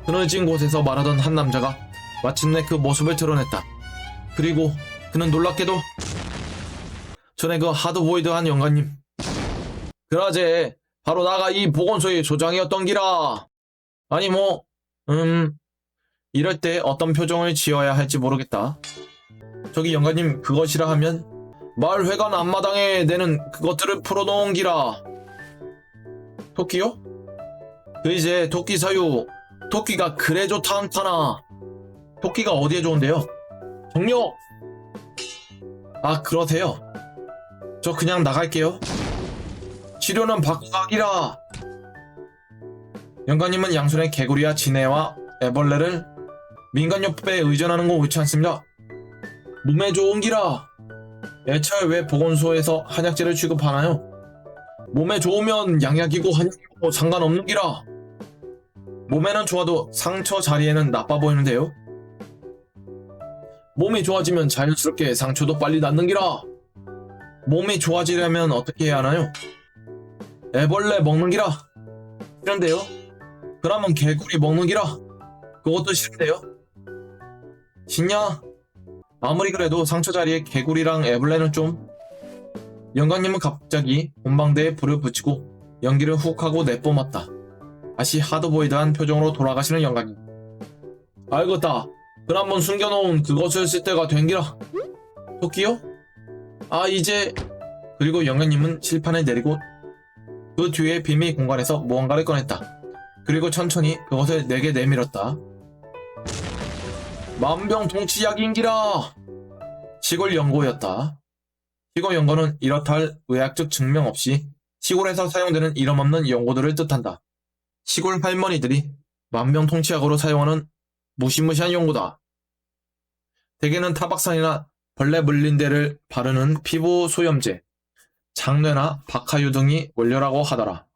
그늘진 곳에서 말하던 한 남자가 마침내 그 모습을 드러냈다. 그리고 그는 놀랍게도 전에 그 하드보이드한 영감님. 그라제 바로 나가 이 보건소의 조장이었던 기라. 아니 뭐 이럴 때 어떤 표정을 지어야 할지 모르겠다. 저기 영감님 그것이라 하면 마을 회관 앞마당에 내는 그것들을 풀어놓은 기라. 토끼요? 그 이제 토끼 사유. 토끼가 그래 좋다 않다나. 토끼가 어디에 좋은데요? 정력! 아 그러세요? 저 그냥 나갈게요. 치료는 받고 가기라. 영감님은 양손에 개구리와 지네와 애벌레를 민간요법에 의존하는 거 옳지 않습니다. 몸에 좋은 기라. 애초에 왜 보건소에서 한약재를 취급하나요? 몸에 좋으면 양약이고 한약이고 상관없는 기라. 몸에는 좋아도 상처 자리에는 나빠 보이는데요. 몸이 좋아지면 자연스럽게 상처도 빨리 낫는 기라. 몸이 좋아지려면 어떻게 해야 하나요? 애벌레 먹는 기라. 이런데요? 그러면 개구리 먹는 기라. 그것도 싫은데요? 싫냐? 아무리 그래도 상처 자리에 개구리랑 애벌레는 좀... 영광님은 갑자기 본방대에 불을 붙이고 연기를 훅 하고 내뿜었다. 다시 하드보이드한 표정으로 돌아가시는 영광님. 알겠다. 그 한번 숨겨놓은 그것을 쓸 때가 된기라. 토끼요? 아 이제... 그리고 영광님은 칠판을 내리고 그 뒤에 비밀 공간에서 무언가를 꺼냈다. 그리고 천천히 그것을 내게 내밀었다. 만병통치약인기라. 시골 연고였다. 시골 연고는 이렇다 할 의학적 증명 없이 시골에서 사용되는 이름 없는 연고들을 뜻한다. 시골 할머니들이 만병통치약으로 사용하는 무시무시한 연고다. 대개는 타박산이나 벌레 물린 데를 바르는 피부 소염제, 장뇌나 박하유 등이 원료라고 하더라.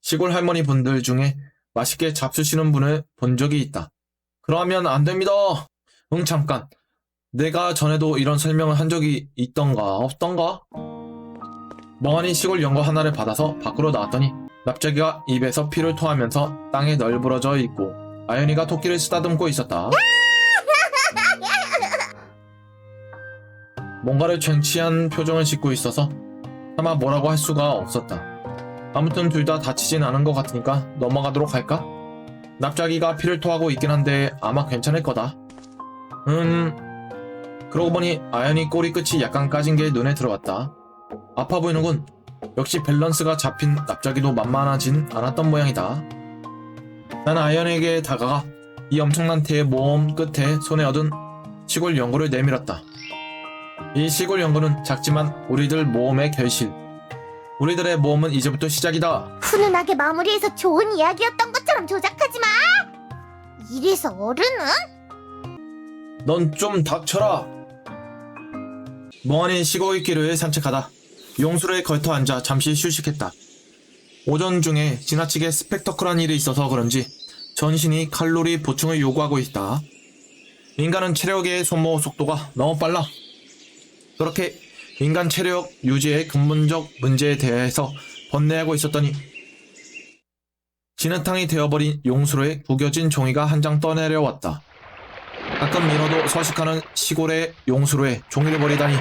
시골 할머니 분들 중에 맛있게 잡수시는 분을 본 적이 있다. 그러면 안 됩니다. 응 잠깐. 내가 전에도 이런 설명을 한 적이 있던가 없던가? 멍하니 시골 연고 하나를 받아서 밖으로 나왔더니 납작이가 입에서 피를 토하면서 땅에 널브러져 있고 아연이가 토끼를 쓰다듬고 있었다. 뭔가를 쟁취한 표정을 짓고 있어서 차마 뭐라고 할 수가 없었다. 아무튼 둘 다 다치진 않은 것 같으니까 넘어가도록 할까? 납작이가 피를 토하고 있긴 한데 아마 괜찮을 거다. 그러고 보니 아연이 꼬리 끝이 약간 까진 게 눈에 들어왔다. 아파 보이는군. 역시 밸런스가 잡힌 납작이도 만만하진 않았던 모양이다. 난 아연에게 다가가 이 엄청난 대의 모험 끝에 손에 얻은 시골 연고를 내밀었다. 이 시골 연고는 작지만 우리들 모험의 결실. 우리들의 모험은 이제부터 시작이다. 훈훈하게 마무리해서 좋은 이야기였던 것처럼 조작하지 마. 이래서 어른은? 넌 좀 닥쳐라. 멍하니 시골길을 산책하다 용수로에 걸터 앉아 잠시 휴식했다. 오전 중에 지나치게 스펙터클한 일이 있어서 그런지 전신이 칼로리 보충을 요구하고 있다. 인간은 체력의 소모 속도가 너무 빨라. 그렇게 인간 체력 유지의 근본적 문제에 대해서 번뇌하고 있었더니 진흙탕이 되어버린 용수로에 구겨진 종이가 한 장 떠내려왔다. 가끔 민호도 서식하는 시골의 용수로에 종이를 버리다니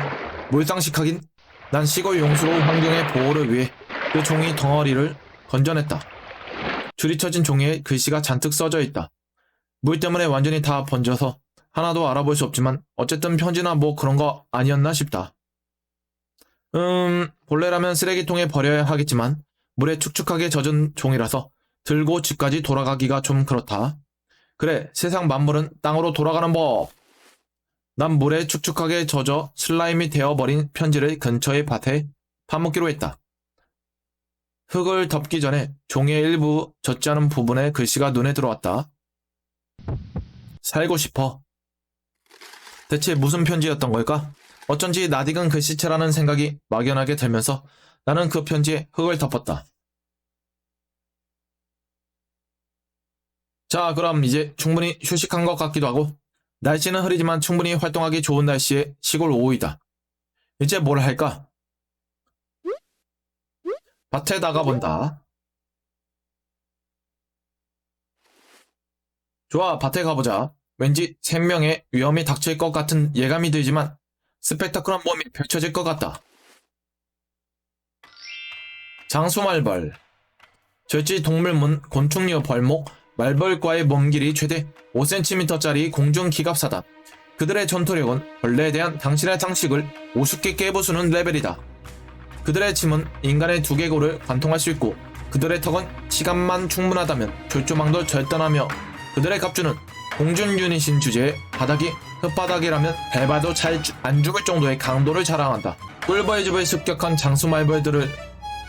몰상식하긴. 난 시골 용수로 환경의 보호를 위해 그 종이 덩어리를 건져냈다. 줄이 쳐진 종이에 글씨가 잔뜩 써져 있다. 물 때문에 완전히 다 번져서 하나도 알아볼 수 없지만 어쨌든 편지나 뭐 그런 거 아니었나 싶다. 본래라면 쓰레기통에 버려야 하겠지만 물에 축축하게 젖은 종이라서 들고 집까지 돌아가기가 좀 그렇다. 그래, 세상 만물은 땅으로 돌아가는 법. 난 물에 축축하게 젖어 슬라임이 되어버린 편지를 근처의 밭에 파묻기로 했다. 흙을 덮기 전에 종이의 일부 젖지 않은 부분에 글씨가 눈에 들어왔다. 살고 싶어. 대체 무슨 편지였던 걸까? 어쩐지 낯익은 글씨체라는 생각이 막연하게 들면서 나는 그 편지에 흙을 덮었다. 자, 그럼 이제 충분히 휴식한 것 같기도 하고 날씨는 흐리지만 충분히 활동하기 좋은 날씨의 시골 오후이다. 이제 뭘 할까? 밭에 나가본다. 좋아, 밭에 가보자. 왠지 생명에 위험이 닥칠 것 같은 예감이 들지만 스펙타클한 모험이 펼쳐질 것 같다. 장수말벌. 절지 동물문 곤충류 벌목 말벌과의 몸 길이 최대 5cm짜리 공중 기갑사다. 그들의 전투력은 벌레에 대한 당신의 상식을 우습게 깨부수는 레벨이다. 그들의 침은 인간의 두개골을 관통할 수 있고 그들의 턱은 시간만 충분하다면 졸조망도 절단하며 그들의 갑주는 공중 유닛인 주제에 바닥이 흙바닥이라면 밟아도 잘 안 죽을 정도의 강도를 자랑한다. 꿀벌 집을 습격한 장수말벌들을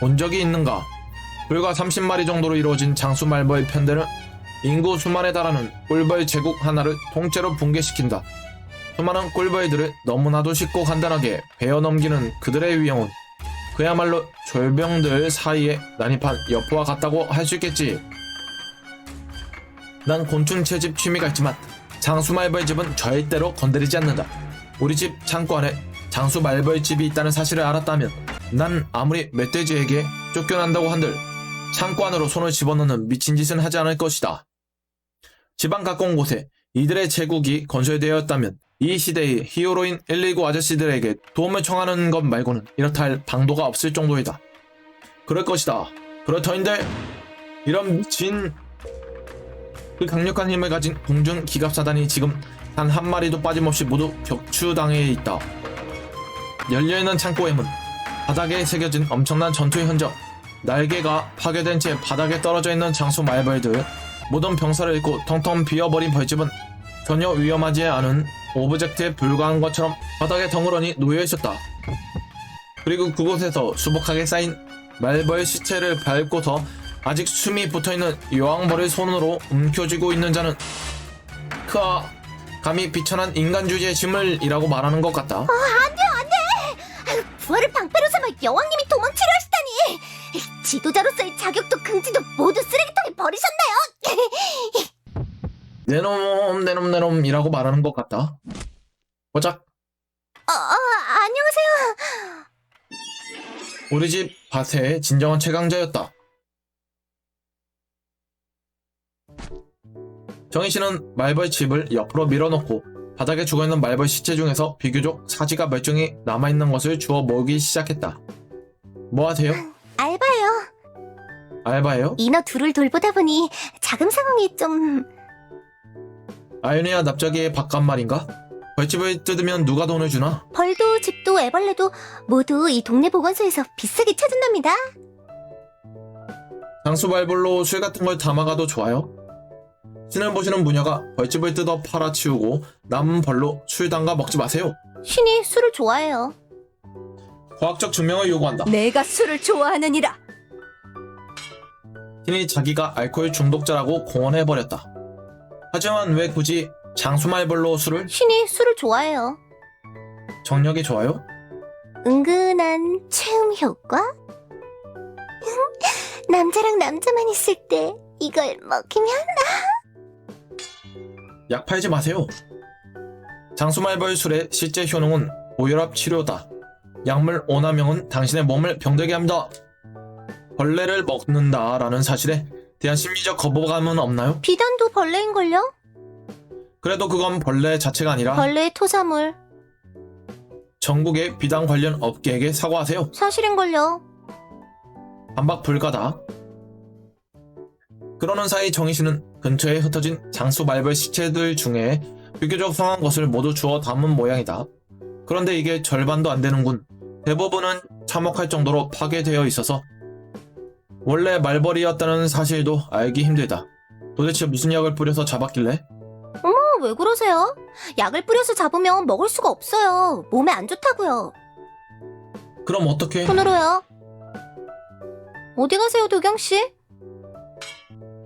본 적이 있는가? 불과 30마리 정도로 이루어진 장수말벌 편대는 인구 수만에 달하는 꿀벌 제국 하나를 통째로 붕괴시킨다. 수많은 꿀벌들을 너무나도 쉽고 간단하게 베어넘기는 그들의 위용은 그야말로 졸병들 사이에 난입한 여포와 같다고 할 수 있겠지. 난 곤충 채집 취미가 있지만 장수말벌집은 절대로 건드리지 않는다. 우리 집 창고 안에 장수말벌집이 있다는 사실을 알았다면 난 아무리 멧돼지에게 쫓겨난다고 한들 창고 안으로 손을 집어넣는 미친 짓은 하지 않을 것이다. 지방 가까운 곳에 이들의 제국이 건설되었다면 이 시대의 히어로인 119 아저씨들에게 도움을 청하는 것 말고는 이렇다 할 방도가 없을 정도이다. 그럴 것이다. 그렇더인들 이런 미친 그 강력한 힘을 가진 공중 기갑사단이 지금 단 한 마리도 빠짐없이 모두 격추당해 있다. 열려있는 창고의 문, 바닥에 새겨진 엄청난 전투의 흔적, 날개가 파괴된 채 바닥에 떨어져 있는 장수 말벌들, 모든 병사를 잃고 텅텅 비어버린 벌집은 전혀 위험하지 않은 오브젝트에 불과한 것처럼 바닥에 덩그러니 놓여 있었다. 그리고 그곳에서 수북하게 쌓인 말벌 시체를 밟고서 아직 숨이 붙어있는 여왕벌을 손으로 움켜쥐고 있는 자는 크아, 감히 비천한 인간주의의 짐을이라고 말하는 것 같다. 안돼! 부하를 방패로 삼아 여왕님이 도망치려 하시다니! 지도자로서의 자격도 긍지도 모두 쓰레기통에 버리셨나요? 내놈이라고 말하는 것 같다. 보자. 안녕하세요. 우리 집 밭의 진정한 최강자였다. 정희 씨는 말벌 집을 옆으로 밀어놓고 바닥에 죽어있는 말벌 시체 중에서 비교적 사지가 멀쩡히 남아있는 것을 주워 먹기 시작했다. 뭐 하세요? 알바예요. 알바예요? 인어 둘을 돌보다 보니 자금 상황이 좀... 아연이야 납작이의 바깥말인가? 벌집을 뜯으면 누가 돈을 주나? 벌도 집도 애벌레도 모두 이 동네 보건소에서 비싸게 찾은답니다. 장수말벌로 술 같은 걸 담아가도 좋아요? 신을 보시는 무녀가 벌집을 뜯어 팔아치우고 남은 벌로 술 담가 먹지 마세요. 신이 술을 좋아해요. 과학적 증명을 요구한다. 내가 술을 좋아하느니라. 신이 자기가 알코올 중독자라고 공언해버렸다. 하지만 왜 굳이 장수말벌로 술을? 신이 술을 좋아해요. 정력이 좋아요? 은근한 체험 효과? 남자랑 남자만 있을 때 이걸 먹이면? 약 팔지 마세요. 장수말벌 술의 실제 효능은 고혈압 치료다. 약물 오남용은 당신의 몸을 병들게 합니다. 벌레를 먹는다라는 사실에 대한 심리적 거부감은 없나요? 비단도 벌레인걸요? 그래도 그건 벌레 자체가 아니라 벌레의 토사물. 전국의 비단 관련 업계에게 사과하세요. 사실인걸요. 반박 불가다. 그러는 사이 정희 씨는 근처에 흩어진 장수 말벌 시체들 중에 비교적 성한 것을 모두 주워 담은 모양이다. 그런데 이게 절반도 안 되는군. 대부분은 참혹할 정도로 파괴되어 있어서 원래 말벌이었다는 사실도 알기 힘들다. 도대체 무슨 약을 뿌려서 잡았길래? 왜 그러세요? 약을 뿌려서 잡으면 먹을 수가 없어요. 몸에 안 좋다고요. 그럼 어떻게? 손으로요. 어디 가세요, 도경씨?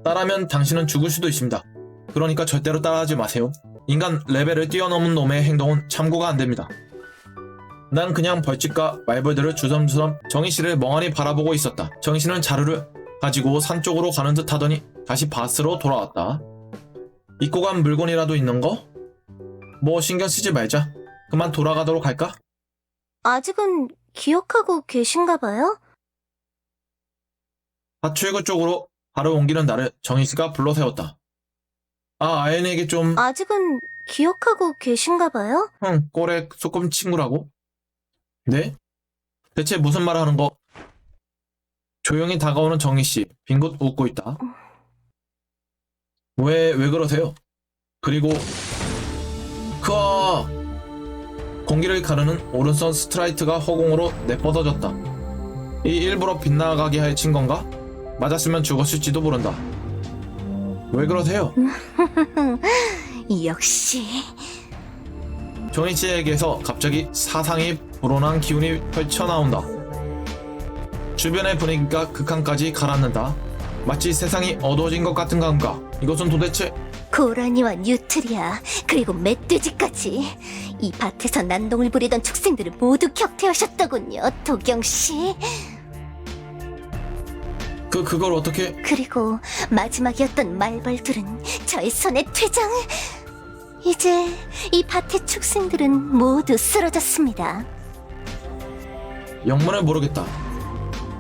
따라하면 당신은 죽을 수도 있습니다. 그러니까 절대로 따라하지 마세요. 인간 레벨을 뛰어넘은 놈의 행동은 참고가 안 됩니다. 난 그냥 벌집과 말벌들을 주섬주섬 정희 씨를 멍하니 바라보고 있었다. 정희 씨는 자루를 가지고 산 쪽으로 가는 듯 하더니 다시 밭으로 돌아왔다. 잊고 간 물건이라도 있는 거? 뭐 신경 쓰지 말자. 그만 돌아가도록 할까? 아직은 기억하고 계신가 봐요? 밭 출구 쪽으로 발을 옮기는 나를 정희 씨가 불러 세웠다. 아연에게 좀... 아직은 기억하고 계신가 봐요? 꼴에 소금 친구라고? 네? 대체 무슨 말 하는 거? 조용히 다가오는 정희 씨, 빙긋 웃고 있다. 왜 그러세요? 그리고 크아! 공기를 가르는 오른손 스트라이트가 허공으로 내뻗어졌다. 이 일부러 빗나가게 할 친 건가? 맞았으면 죽었을지도 모른다. 왜 그러세요? 역시. 정희 씨에게서 갑자기 사상이 불어난 기운이 펼쳐나온다. 주변의 분위기가 극한까지 가라앉는다. 마치 세상이 어두워진 것 같은 감각. 이것은 도대체... 고라니와 뉴트리아 그리고 멧돼지까지 이 밭에서 난동을 부리던 축생들을 모두 격퇴하셨더군요, 도경씨. 그걸 어떻게... 그리고 마지막이었던 말벌들은 저의 손에 퇴장. 이제 이 밭의 축생들은 모두 쓰러졌습니다. 영문을 모르겠다.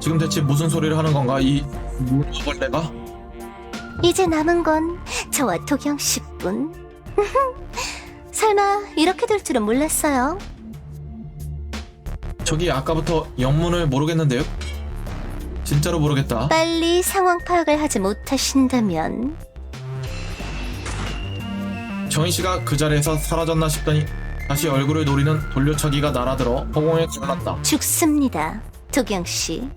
지금 대체 무슨 소리를 하는 건가, 이 무녀벌레가? 이제 남은 건 저와 도경 씨뿐. 설마 이렇게 될 줄은 몰랐어요. 저기 아까부터 영문을 모르겠는데요? 진짜로 모르겠다. 빨리 상황 파악을 하지 못하신다면 정희씨가 그 자리에서 사라졌나 싶더니 다시 얼굴을 노리는 돌려차기가 날아들어 허공에 걸어놨다. 죽습니다, 도경 씨.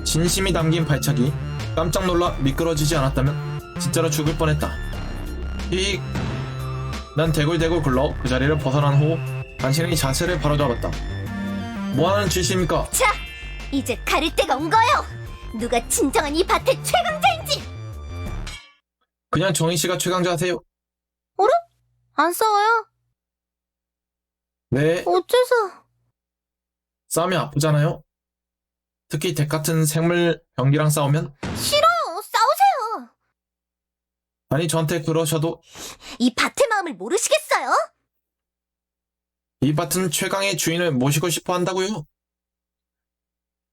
진심이 담긴 발차기. 깜짝 놀라 미끄러지지 않았다면 진짜로 죽을 뻔했다. 히익. 난 대굴대굴 굴러 그 자리를 벗어난 후 간신히 자세를 바로잡았다. 뭐하는 짓입니까? 자, 이제 가릴 때가 온 거예요. 누가 진정한 이 밭의 최강자인지. 그냥 정희씨가 최강자세요. 안 싸워요? 네, 어째서? 싸우면 아프잖아요. 특히 덱 같은 생물 병기랑 싸우면. 싫어요. 싸우세요. 아니 저한테 그러셔도. 이 밭의 마음을 모르시겠어요? 이 밭은 최강의 주인을 모시고 싶어 한다고요.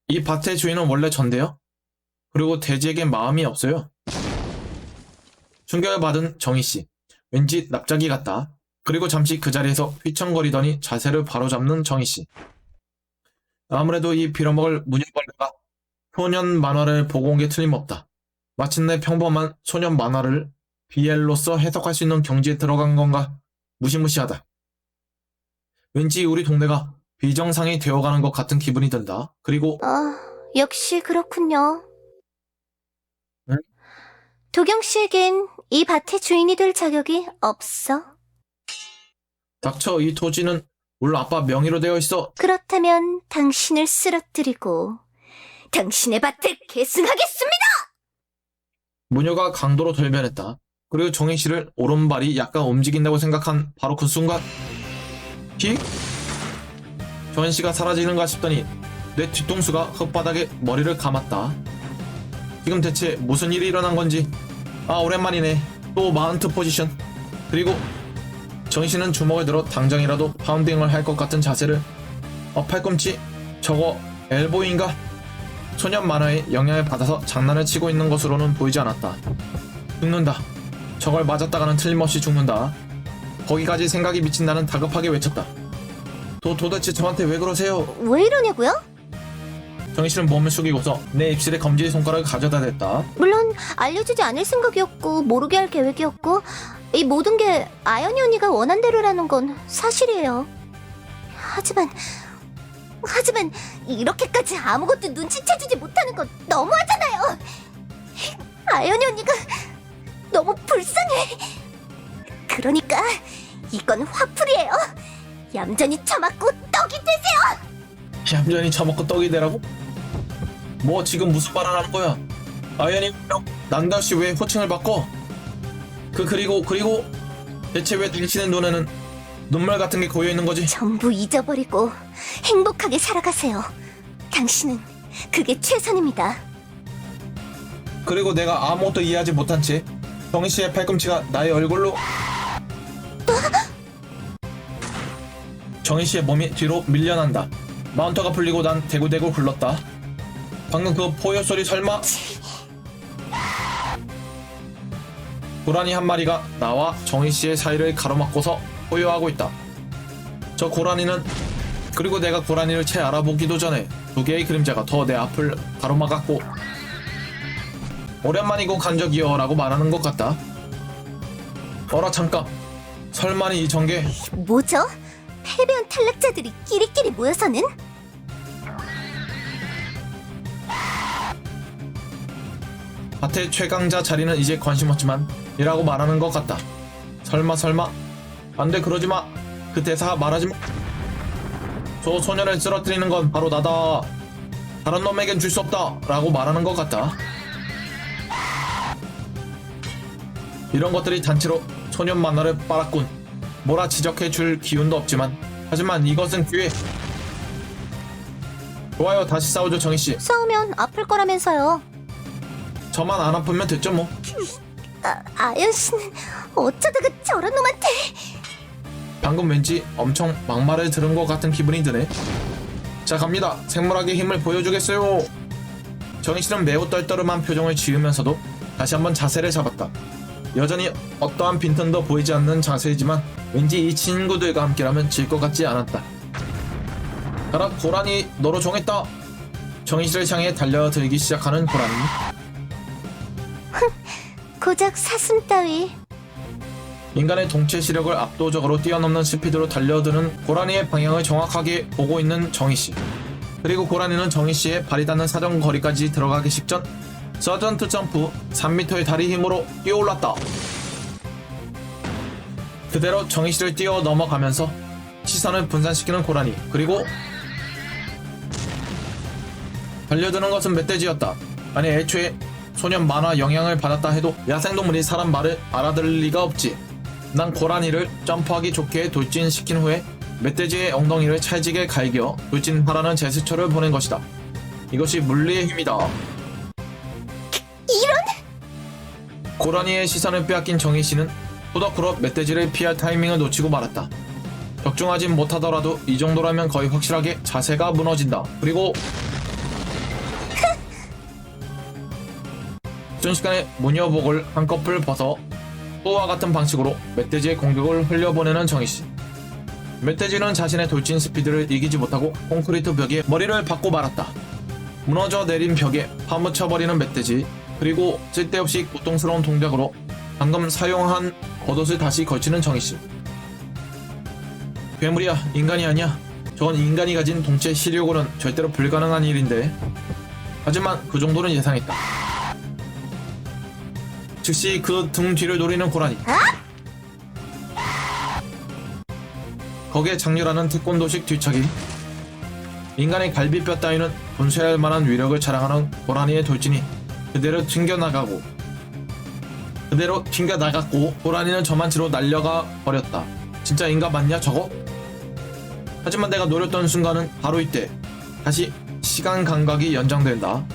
이 밭의 주인은 원래 전데요. 그리고 돼지에겐 마음이 없어요. 충격을 받은 정희씨. 왠지 납작이 같다. 그리고 잠시 그 자리에서 휘청거리더니 자세를 바로잡는 정희씨. 아무래도 이 빌어먹을 무녀벌레가 소년 만화를 보고 온 게 틀림없다. 마침내 평범한 소년 만화를 BL로서 해석할 수 있는 경지에 들어간 건가 무시무시하다. 왠지 우리 동네가 비정상이 되어가는 것 같은 기분이 든다. 그리고 역시 그렇군요. 응? 도경 씨에겐 이 밭의 주인이 될 자격이 없어. 닥쳐. 이 토지는 물론 아빠 명의로 되어 있어. 그렇다면 당신을 쓰러뜨리고 당신의 밭을 계승하겠습니다! 무녀가 강도로 돌변했다. 그리고 정희씨를 오른발이 약간 움직인다고 생각한 바로 그 순간 히? 정희씨가 사라지는가 싶더니 내 뒤통수가 흙바닥에 머리를 감았다. 지금 대체 무슨 일이 일어난 건지. 오랜만이네. 또 마운트 포지션. 그리고 정희씨는 주먹을 들어 당장이라도 파운딩을 할 것 같은 자세를. 팔꿈치. 저거 엘보인가? 소년 만화의 영향을 받아서 장난을 치고 있는 것으로는 보이지 않았다. 죽는다. 저걸 맞았다가는 틀림없이 죽는다. 거기까지 생각이 미친 나는 다급하게 외쳤다. 도대체 저한테 왜 그러세요? 왜 이러냐고요? 정희씨는 몸을 숙이고서 내 입술에 검지 손가락을 가져다 댔다. 물론 알려주지 않을 생각이었고 모르게 할 계획이었고 이 모든 게 아연이 언니가 원한 대로라는 건 사실이에요. 하지만 이렇게까지 아무것도 눈치채주지 못하는 건 너무하잖아요. 아연이 언니가 너무 불쌍해. 그러니까 이건 화풀이에요. 얌전히 처맞고 떡이 되세요. 얌전히 처먹고 떡이 되라고? 뭐 지금 무슨 말을 하는 거야? 아연이 난다없이 왜 호칭을 바꿔? 그리고 대체 왜 당신의 눈에는 눈물 같은 게 고여있는 거지? 전부 잊어버리고 행복하게 살아가세요. 당신은 그게 최선입니다. 그리고 내가 아무것도 이해하지 못한 채 정희씨의 팔꿈치가 나의 얼굴로. 정희씨의 몸이 뒤로 밀려난다. 마운터가 풀리고 난 대굴대굴 굴렀다. 방금 그 포효 소리 설마? 고라니 한 마리가 나와 정희씨의 사이를 가로막고서 포효하고 있다. 저 고라니는, 그리고 내가 고라니를 채 알아보기도 전에 두 개의 그림자가 더 내 앞을 가로막았고 오랜만이고 간적이여 라고 말하는 것 같다. 어라 잠깐. 설마니 이 전개. 뭐죠? 패배한 탈락자들이 끼리끼리 모여서는? 밭의 최강자 자리는 이제 관심 없지만 이라고 말하는 것 같다. 설마 안돼 그러지마. 그 대사 말하지마. 저 소년을 쓰러뜨리는 건 바로 나다. 다른 놈에겐 줄 수 없다 라고 말하는 것 같다. 이런 것들이 단체로 소년 만화를 빨았군. 뭐라 지적해 줄 기운도 없지만 하지만 이것은 기회. 좋아요. 다시 싸우죠 정희씨. 싸우면 아플 거라면서요. 저만 안 아프면 됐죠 뭐. 아연 씨는 어쩌다가 저런 놈한테. 방금 왠지 엄청 막말을 들은 것 같은 기분이 드네. 자 갑니다. 생물학의 힘을 보여주겠어요. 정희씨는 매우 떨떠름한 표정을 지으면서도 다시 한번 자세를 잡았다. 여전히 어떠한 빈틈도 보이지 않는 자세이지만 왠지 이 친구들과 함께라면 질 것 같지 않았다. 가라 고라니, 너로 정했다. 정의실을 향해 달려들기 시작하는 고라니. 고작 사슴 따위. 인간의 동체 시력을 압도적으로 뛰어넘는 스피드로 달려드는 고라니의 방향을 정확하게 보고 있는 정희씨. 그리고 고라니는 정희씨의 발이 닿는 사정거리까지 들어가기 직전 서전트 점프 3m의 다리 힘으로 뛰어올랐다. 그대로 정희씨를 뛰어 넘어가면서 시선을 분산시키는 고라니. 그리고 달려드는 것은 멧돼지였다. 아니 애초에 소년 만화 영향을 받았다 해도 야생동물이 사람 말을 알아들을 리가 없지. 난 고라니를 점프하기 좋게 돌진시킨 후에 멧돼지의 엉덩이를 찰지게 갈겨 돌진하라는 제스처를 보낸 것이다. 이것이 물리의 힘이다. 이런? 고라니의 시선을 빼앗긴 정희씨는 후덕후로 멧돼지를 피할 타이밍을 놓치고 말았다. 적중하진 못하더라도 이 정도라면 거의 확실하게 자세가 무너진다. 그리고 순식간에 무녀복을 한꺼풀 벗어 또와 같은 방식으로 멧돼지의 공격을 흘려보내는 정희씨. 멧돼지는 자신의 돌진 스피드를 이기지 못하고 콘크리트 벽에 머리를 박고 말았다. 무너져 내린 벽에 파묻혀버리는 멧돼지. 그리고 쓸데없이 고통스러운 동작으로 방금 사용한 겉옷을 다시 걸치는 정희씨. 괴물이야, 인간이 아니야. 저건 인간이 가진 동체 시력으로는 절대로 불가능한 일인데. 하지만 그 정도는 예상했다. 즉시 그 등 뒤를 노리는 고라니. 거기에 장렬하는 태권도식 뒤차기. 인간의 갈비뼈 따위는 분쇄할 만한 위력을 자랑하는 고라니의 돌진이 그대로 튕겨나갔고 고라니는 저만치로 날려가 버렸다. 진짜 인간 맞냐 저거? 하지만 내가 노렸던 순간은 바로 이때 다시 시간 감각이 연장된다.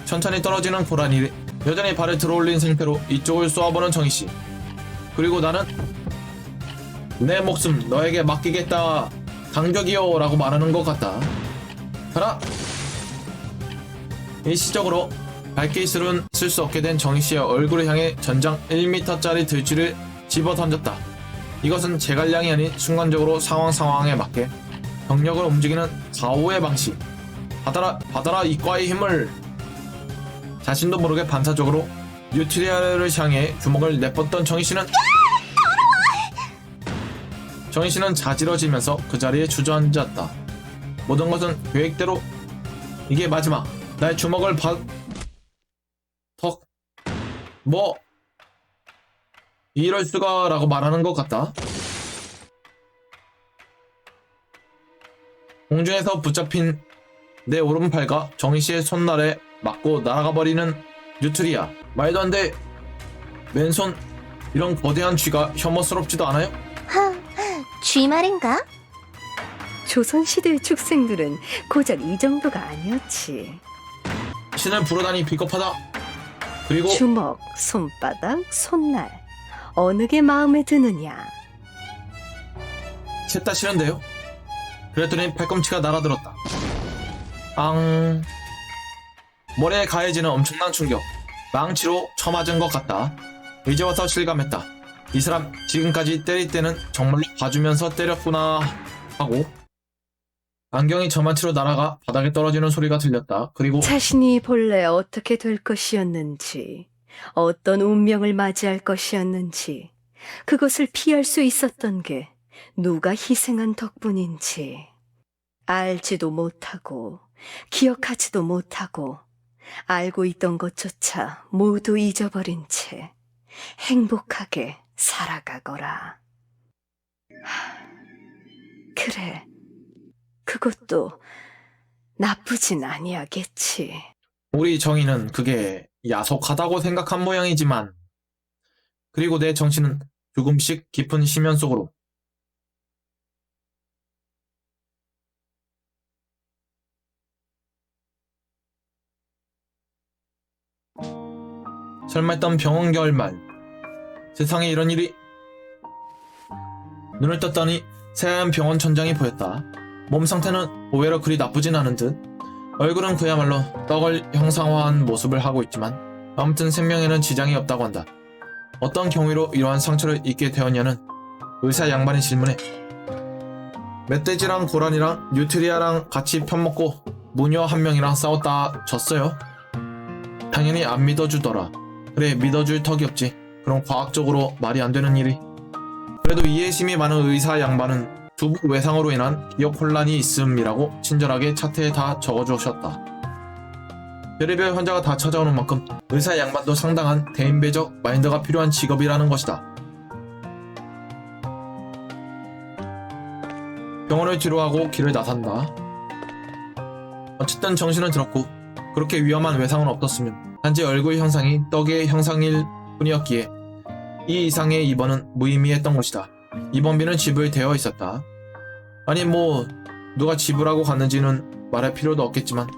천천히 떨어지는 고라니. 여전히 발을 들어올린 상태로 이쪽을 쏘아보는 정희씨. 그리고 나는 내 목숨 너에게 맡기겠다. 강격이요 라고 말하는 것 같다. 가라! 일시적으로 발기술은 쓸 수 없게 된 정희씨의 얼굴을 향해 전장 1m짜리 들쥐를 집어 던졌다. 이것은 제갈량이 아닌 순간적으로 상황에 맞게 병력을 움직이는 가오의 방식. 받아라 이과의 힘을. 자신도 모르게 반사적으로 뉴트리아를 향해 주먹을 내뻗던 정희씨는 자지러지면서 그 자리에 주저앉았다. 모든 것은 계획대로. 이게 마지막. 나의 주먹을 이럴 수가 라고 말하는 것 같다. 공중에서 붙잡힌 내 오른팔과 정희씨의 손날에 맞고 날아가 버리는 뉴트리아. 말도 안 돼. 맨손. 이런 거대한 쥐가 혐오스럽지도 않아요? 쥐 말인가? 조선시대의 축생들은 고작 이 정도가 아니었지. 신을 부르다니 비겁하다. 그리고 주먹, 손바닥, 손날 어느 게 마음에 드느냐. 셋 다 싫은데요? 그랬더니 팔꿈치가 날아들었다. 머리에 가해지는 엄청난 충격. 망치로 쳐맞은 것 같다. 이제 와서 실감했다. 이 사람 지금까지 때릴 때는 정말로 봐주면서 때렸구나 하고. 안경이 저만치로 날아가 바닥에 떨어지는 소리가 들렸다. 그리고 자신이 본래 어떻게 될 것이었는지, 어떤 운명을 맞이할 것이었는지, 그것을 피할 수 있었던 게 누가 희생한 덕분인지 알지도 못하고 기억하지도 못하고 알고 있던 것조차 모두 잊어버린 채 행복하게 살아가거라. 그래, 그것도 나쁘진 아니야겠지. 우리 정의는 그게 야속하다고 생각한 모양이지만, 그리고 내 정신은 조금씩 깊은 심연 속으로 설마 했던 병원 겨울 말. 세상에 이런 일이. 눈을 떴더니 새하얀 병원 천장이 보였다. 몸 상태는 의외로 그리 나쁘진 않은 듯. 얼굴은 그야말로 떡을 형상화한 모습을 하고 있지만 아무튼 생명에는 지장이 없다고 한다. 어떤 경위로 이러한 상처를 입게 되었냐는 의사 양반의 질문에 멧돼지랑 고라니랑 뉴트리아랑 같이 편먹고 무녀 한 명이랑 싸웠다 졌어요. 당연히 안 믿어주더라. 그래, 믿어줄 턱이 없지. 그럼 과학적으로 말이 안 되는 일이. 그래도 이해심이 많은 의사 양반은 두부 외상으로 인한 기억 혼란이 있음이라고 친절하게 차트에 다 적어주셨다. 별의별 환자가 다 찾아오는 만큼 의사 양반도 상당한 대인배적 마인드가 필요한 직업이라는 것이다. 병원을 뒤로하고 길을 나선다. 어쨌든 정신은 들었고 그렇게 위험한 외상은 없었으면 단지 얼굴 형상이 떡의 형상일 뿐이었기에 이 이상의 입원은 무의미했던 것이다. 입원비는 지불되어 있었다. 아니 뭐 누가 지불하고 갔는지는 말할 필요도 없겠지만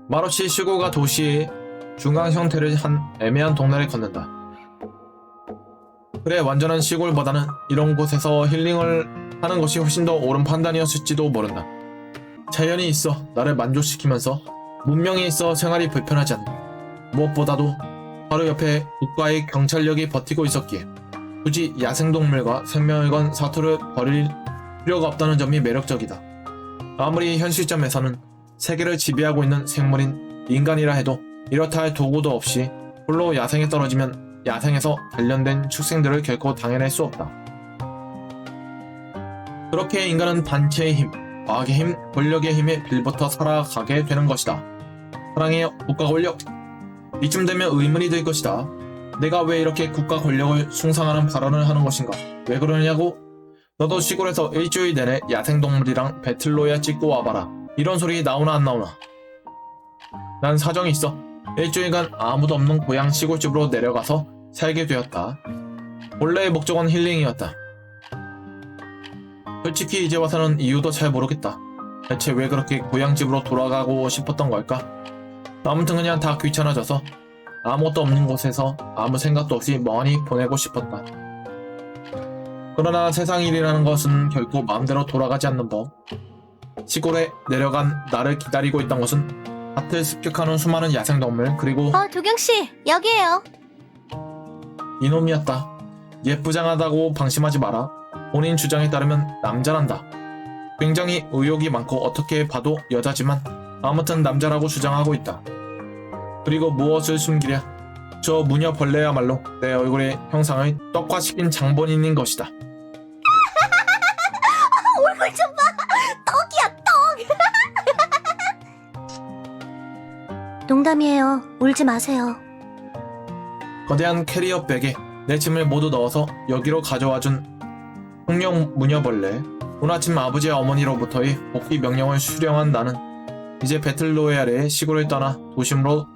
말없이 시골과 도시의 중간 형태를 한 애매한 동네를 걷는다. 그래, 완전한 시골보다는 이런 곳에서 힐링을 하는 것이 훨씬 더 옳은 판단이었을지도 모른다. 자연이 있어 나를 만족시키면서 문명이 있어 생활이 불편하지 않다. 무엇보다도 바로 옆에 국가의 경찰력이 버티고 있었기에 굳이 야생동물과 생명을 건 사투를 벌일 필요가 없다는 점이 매력적이다. 아무리 현 시점에서는 세계를 지배하고 있는 생물인 인간이라 해도 이렇다 할 도구도 없이 홀로 야생에 떨어지면 야생에서 단련된 축생들을 결코 당해낼 수 없다. 그렇게 인간은 단체의 힘, 과학의 힘, 권력의 힘에 빌부터 살아가게 되는 것이다. 사랑해요, 국가 권력. 이쯤 되면 의문이 들 것이다. 내가 왜 이렇게 국가 권력을 숭상하는 발언을 하는 것인가? 왜 그러냐고? 너도 시골에서 일주일 내내 야생동물이랑 배틀로얄 찍고 와봐라. 이런 소리 나오나 안 나오나? 난 사정이 있어. 일주일간 아무도 없는 고향 시골집으로 내려가서 살게 되었다. 본래의 목적은 힐링이었다. 솔직히 이제 와서는 이유도 잘 모르겠다. 대체 왜 그렇게 고향집으로 돌아가고 싶었던 걸까? 아무튼 그냥 다 귀찮아져서 아무것도 없는 곳에서 아무 생각도 없이 멍하니 보내고 싶었다. 그러나 세상 일이라는 것은 결코 마음대로 돌아가지 않는 법. 시골에 내려간 나를 기다리고 있던 것은 밭을 습격하는 수많은 야생동물, 그리고 도경씨, 여기에요. 이놈이었다. 예쁘장하다고 방심하지 마라. 본인 주장에 따르면 남자란다. 굉장히 의욕이 많고 어떻게 봐도 여자지만 아무튼 남자라고 주장하고 있다. 그리고 무엇을 숨기랴. 저 무녀 벌레야말로 내 얼굴의 형상을 떡화시킨 장본인인 것이다. 얼굴 좀 봐. 떡이야, 떡. 농담이에요. 울지 마세요. 거대한 캐리어백에 내 짐을 모두 넣어서 여기로 가져와준 홍룡 무녀벌레. 오늘 아침 아버지와 어머니로부터의 복귀 명령을 수령한 나는 이제 배틀로얄의 시골을 떠나 도심으로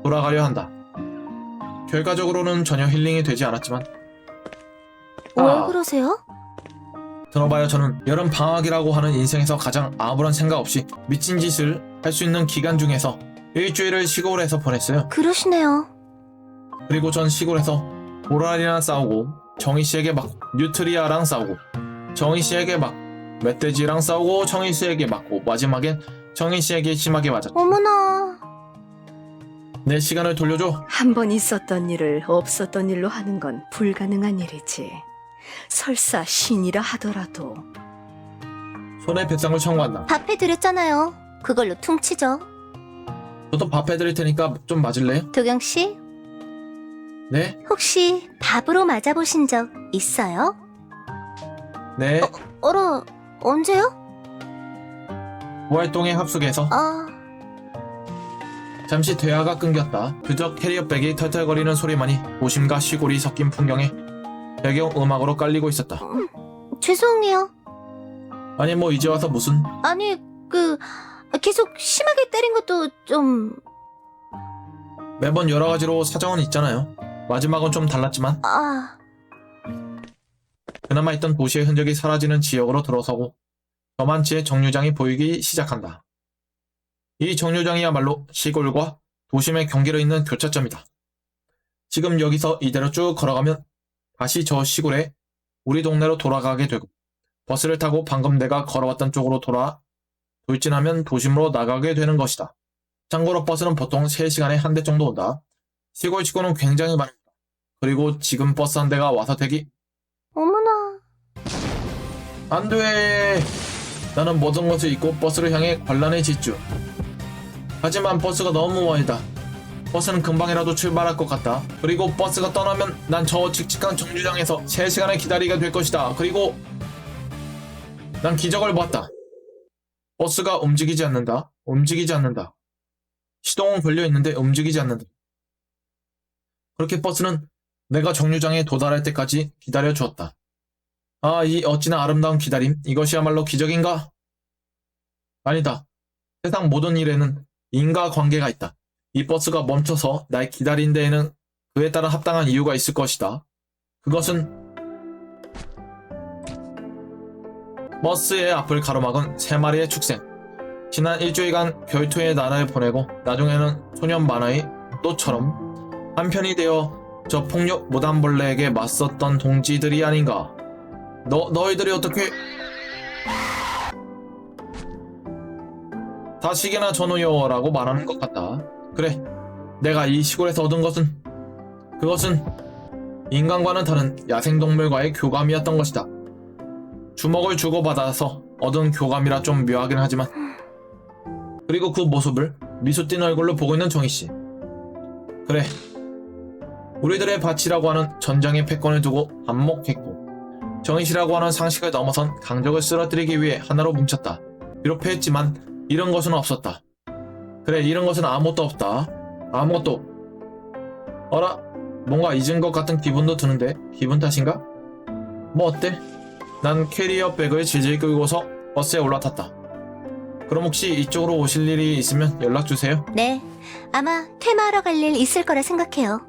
돌아가려 한다. 결과적으로는 전혀 힐링이 되지 않았지만 왜 그러세요? 들어봐요. 저는 여름 방학이라고 하는 인생에서 가장 아무런 생각 없이 미친 짓을 할 수 있는 기간 중에서 일주일을 시골에서 보냈어요. 그러시네요. 그리고 전 시골에서 고라니랑 싸우고 정희씨에게 맞고 뉴트리아랑 싸우고 정희씨에게 맞고 멧돼지랑 싸우고 정희씨에게 맞고 마지막엔 정희씨에게 심하게 맞았다. 어머나. 내 시간을 돌려줘. 한 번 있었던 일을 없었던 일로 하는 건 불가능한 일이지. 설사 신이라 하더라도. 손해배상을 청구한다. 밥 해드렸잖아요. 그걸로 퉁치죠. 저도 밥 해드릴 테니까 좀 맞을래요? 도경씨, 네? 혹시 밥으로 맞아보신 적 있어요? 네. 어라, 언제요? 부활동의 합숙에서 잠시 대화가 끊겼다. 그저 캐리어백이 털털거리는 소리만이 도심과 시골이 섞인 풍경에 배경 음악으로 깔리고 있었다. 죄송해요. 아니 뭐 이제 와서 무슨. 아니, 계속 심하게 때린 것도 좀... 매번 여러 가지로 사정은 있잖아요. 마지막은 좀 달랐지만 그나마 있던 도시의 흔적이 사라지는 지역으로 들어서고 저만치의 정류장이 보이기 시작한다. 이 정류장이야말로 시골과 도심의 경계로 있는 교차점이다. 지금 여기서 이대로 쭉 걸어가면 다시 저 시골에 우리 동네로 돌아가게 되고 버스를 타고 방금 내가 걸어왔던 쪽으로 돌아 돌진하면 도심으로 나가게 되는 것이다. 참고로 버스는 보통 3시간에 한 대 정도 온다. 시골치고는 굉장히 많습니다. 그리고 지금 버스 한 대가 와서 대기. 어머나. 안 돼! 나는 모든 것을 잊고 버스를 향해 관란에 질주. 하지만 버스가 너무 멀다. 버스는 금방이라도 출발할 것 같다. 그리고 버스가 떠나면 난 저 칙칙한 정류장에서 3시간을 기다리게 될 것이다. 그리고 난 기적을 보았다. 버스가 움직이지 않는다. 움직이지 않는다. 시동은 걸려 있는데 움직이지 않는다. 그렇게 버스는 내가 정류장에 도달할 때까지 기다려 주었다. 아, 이 어찌나 아름다운 기다림. 이것이야말로 기적인가? 아니다. 세상 모든 일에는 인과관계가 있다. 이 버스가 멈춰서 날 기다린 데에는 그에 따라 합당한 이유가 있을 것이다. 그것은 버스의 앞을 가로막은 3마리의 축생. 지난 일주일간 결투의 나라에 보내고 나중에는 소년 만화의 또처럼 한편이 되어 저 폭력 무단벌레에게 맞섰던 동지들이 아닌가. 너희들이 어떻게... 다시게나 전우여라고 말하는 것 같다. 그래, 내가 이 시골에서 얻은 것은 그것은 인간과는 다른 야생동물과의 교감이었던 것이다. 주먹을 주고받아서 얻은 교감이라 좀 묘하긴 하지만. 그리고 그 모습을 미소 띤 얼굴로 보고 있는 정희씨. 그래, 우리들의 밭이라고 하는 전장의 패권을 두고 반목했고 정희씨라고 하는 상식을 넘어선 강적을 쓰러뜨리기 위해 하나로 뭉쳤다. 비록 패했지만 이런 것은 없었다. 그래, 이런 것은 아무것도 없다. 아무것도. 어라? 뭔가 잊은 것 같은 기분도 드는데 기분 탓인가? 뭐 어때? 난 캐리어 백을 질질 끌고서 버스에 올라탔다. 그럼 혹시 이쪽으로 오실 일이 있으면 연락주세요. 네, 아마 퇴마하러 갈 일 있을 거라 생각해요.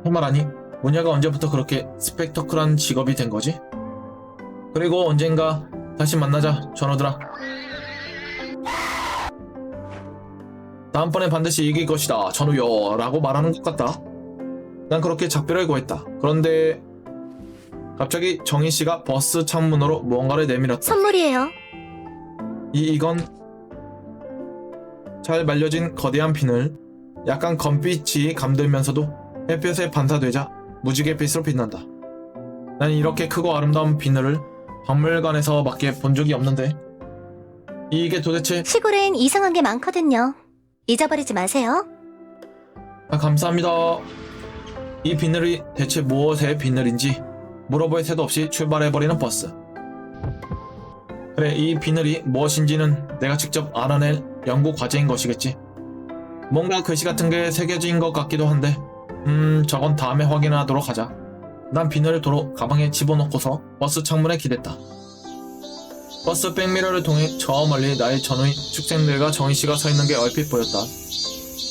정말하니? 모녀가 언제부터 그렇게 스펙터클한 직업이 된 거지? 그리고 언젠가 다시 만나자, 전우들아. 다음번에 반드시 이길 것이다, 전우여 라고 말하는 것 같다. 난 그렇게 작별을 구했다. 그런데 갑자기 정희씨가 버스 창문으로 무언가를 내밀었다. 선물이에요. 이건 잘 말려진 거대한 비늘. 약간 검빛이 감돌면서도 햇볕에 반사되자 무지갯빛으로 빛난다. 난 이렇게 크고 아름다운 비늘을 박물관에서 밖에 본 적이 없는데 이게 도대체... 시골엔 이상한 게 많거든요. 잊어버리지 마세요. 아, 감사합니다. 이 비늘이 대체 무엇의 비늘인지 물어볼 새도 없이 출발해버리는 버스. 그래, 이 비늘이 무엇인지는 내가 직접 알아낼 연구 과제인 것이겠지. 뭔가 글씨 같은 게 새겨진 것 같기도 한데 저건 다음에 확인하도록 하자. 난 비늘을 도로 가방에 집어넣고서 버스 창문에 기댔다. 버스 백미러를 통해 저 멀리 나의 전우인 축생들과 정희씨가 서 있는 게 얼핏 보였다.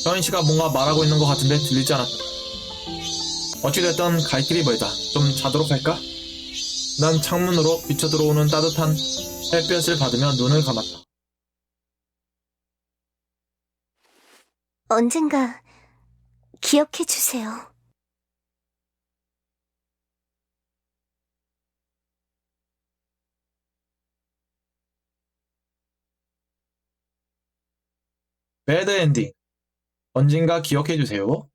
정희씨가 뭔가 말하고 있는 것 같은데 들리지 않았다. 어찌됐든 갈 길이 멀다. 좀 자도록 할까? 난 창문으로 비쳐 들어오는 따뜻한 햇볕을 받으며 눈을 감았다. 언젠가 기억해 주세요. 배드 엔딩. 언젠가 기억해주세요.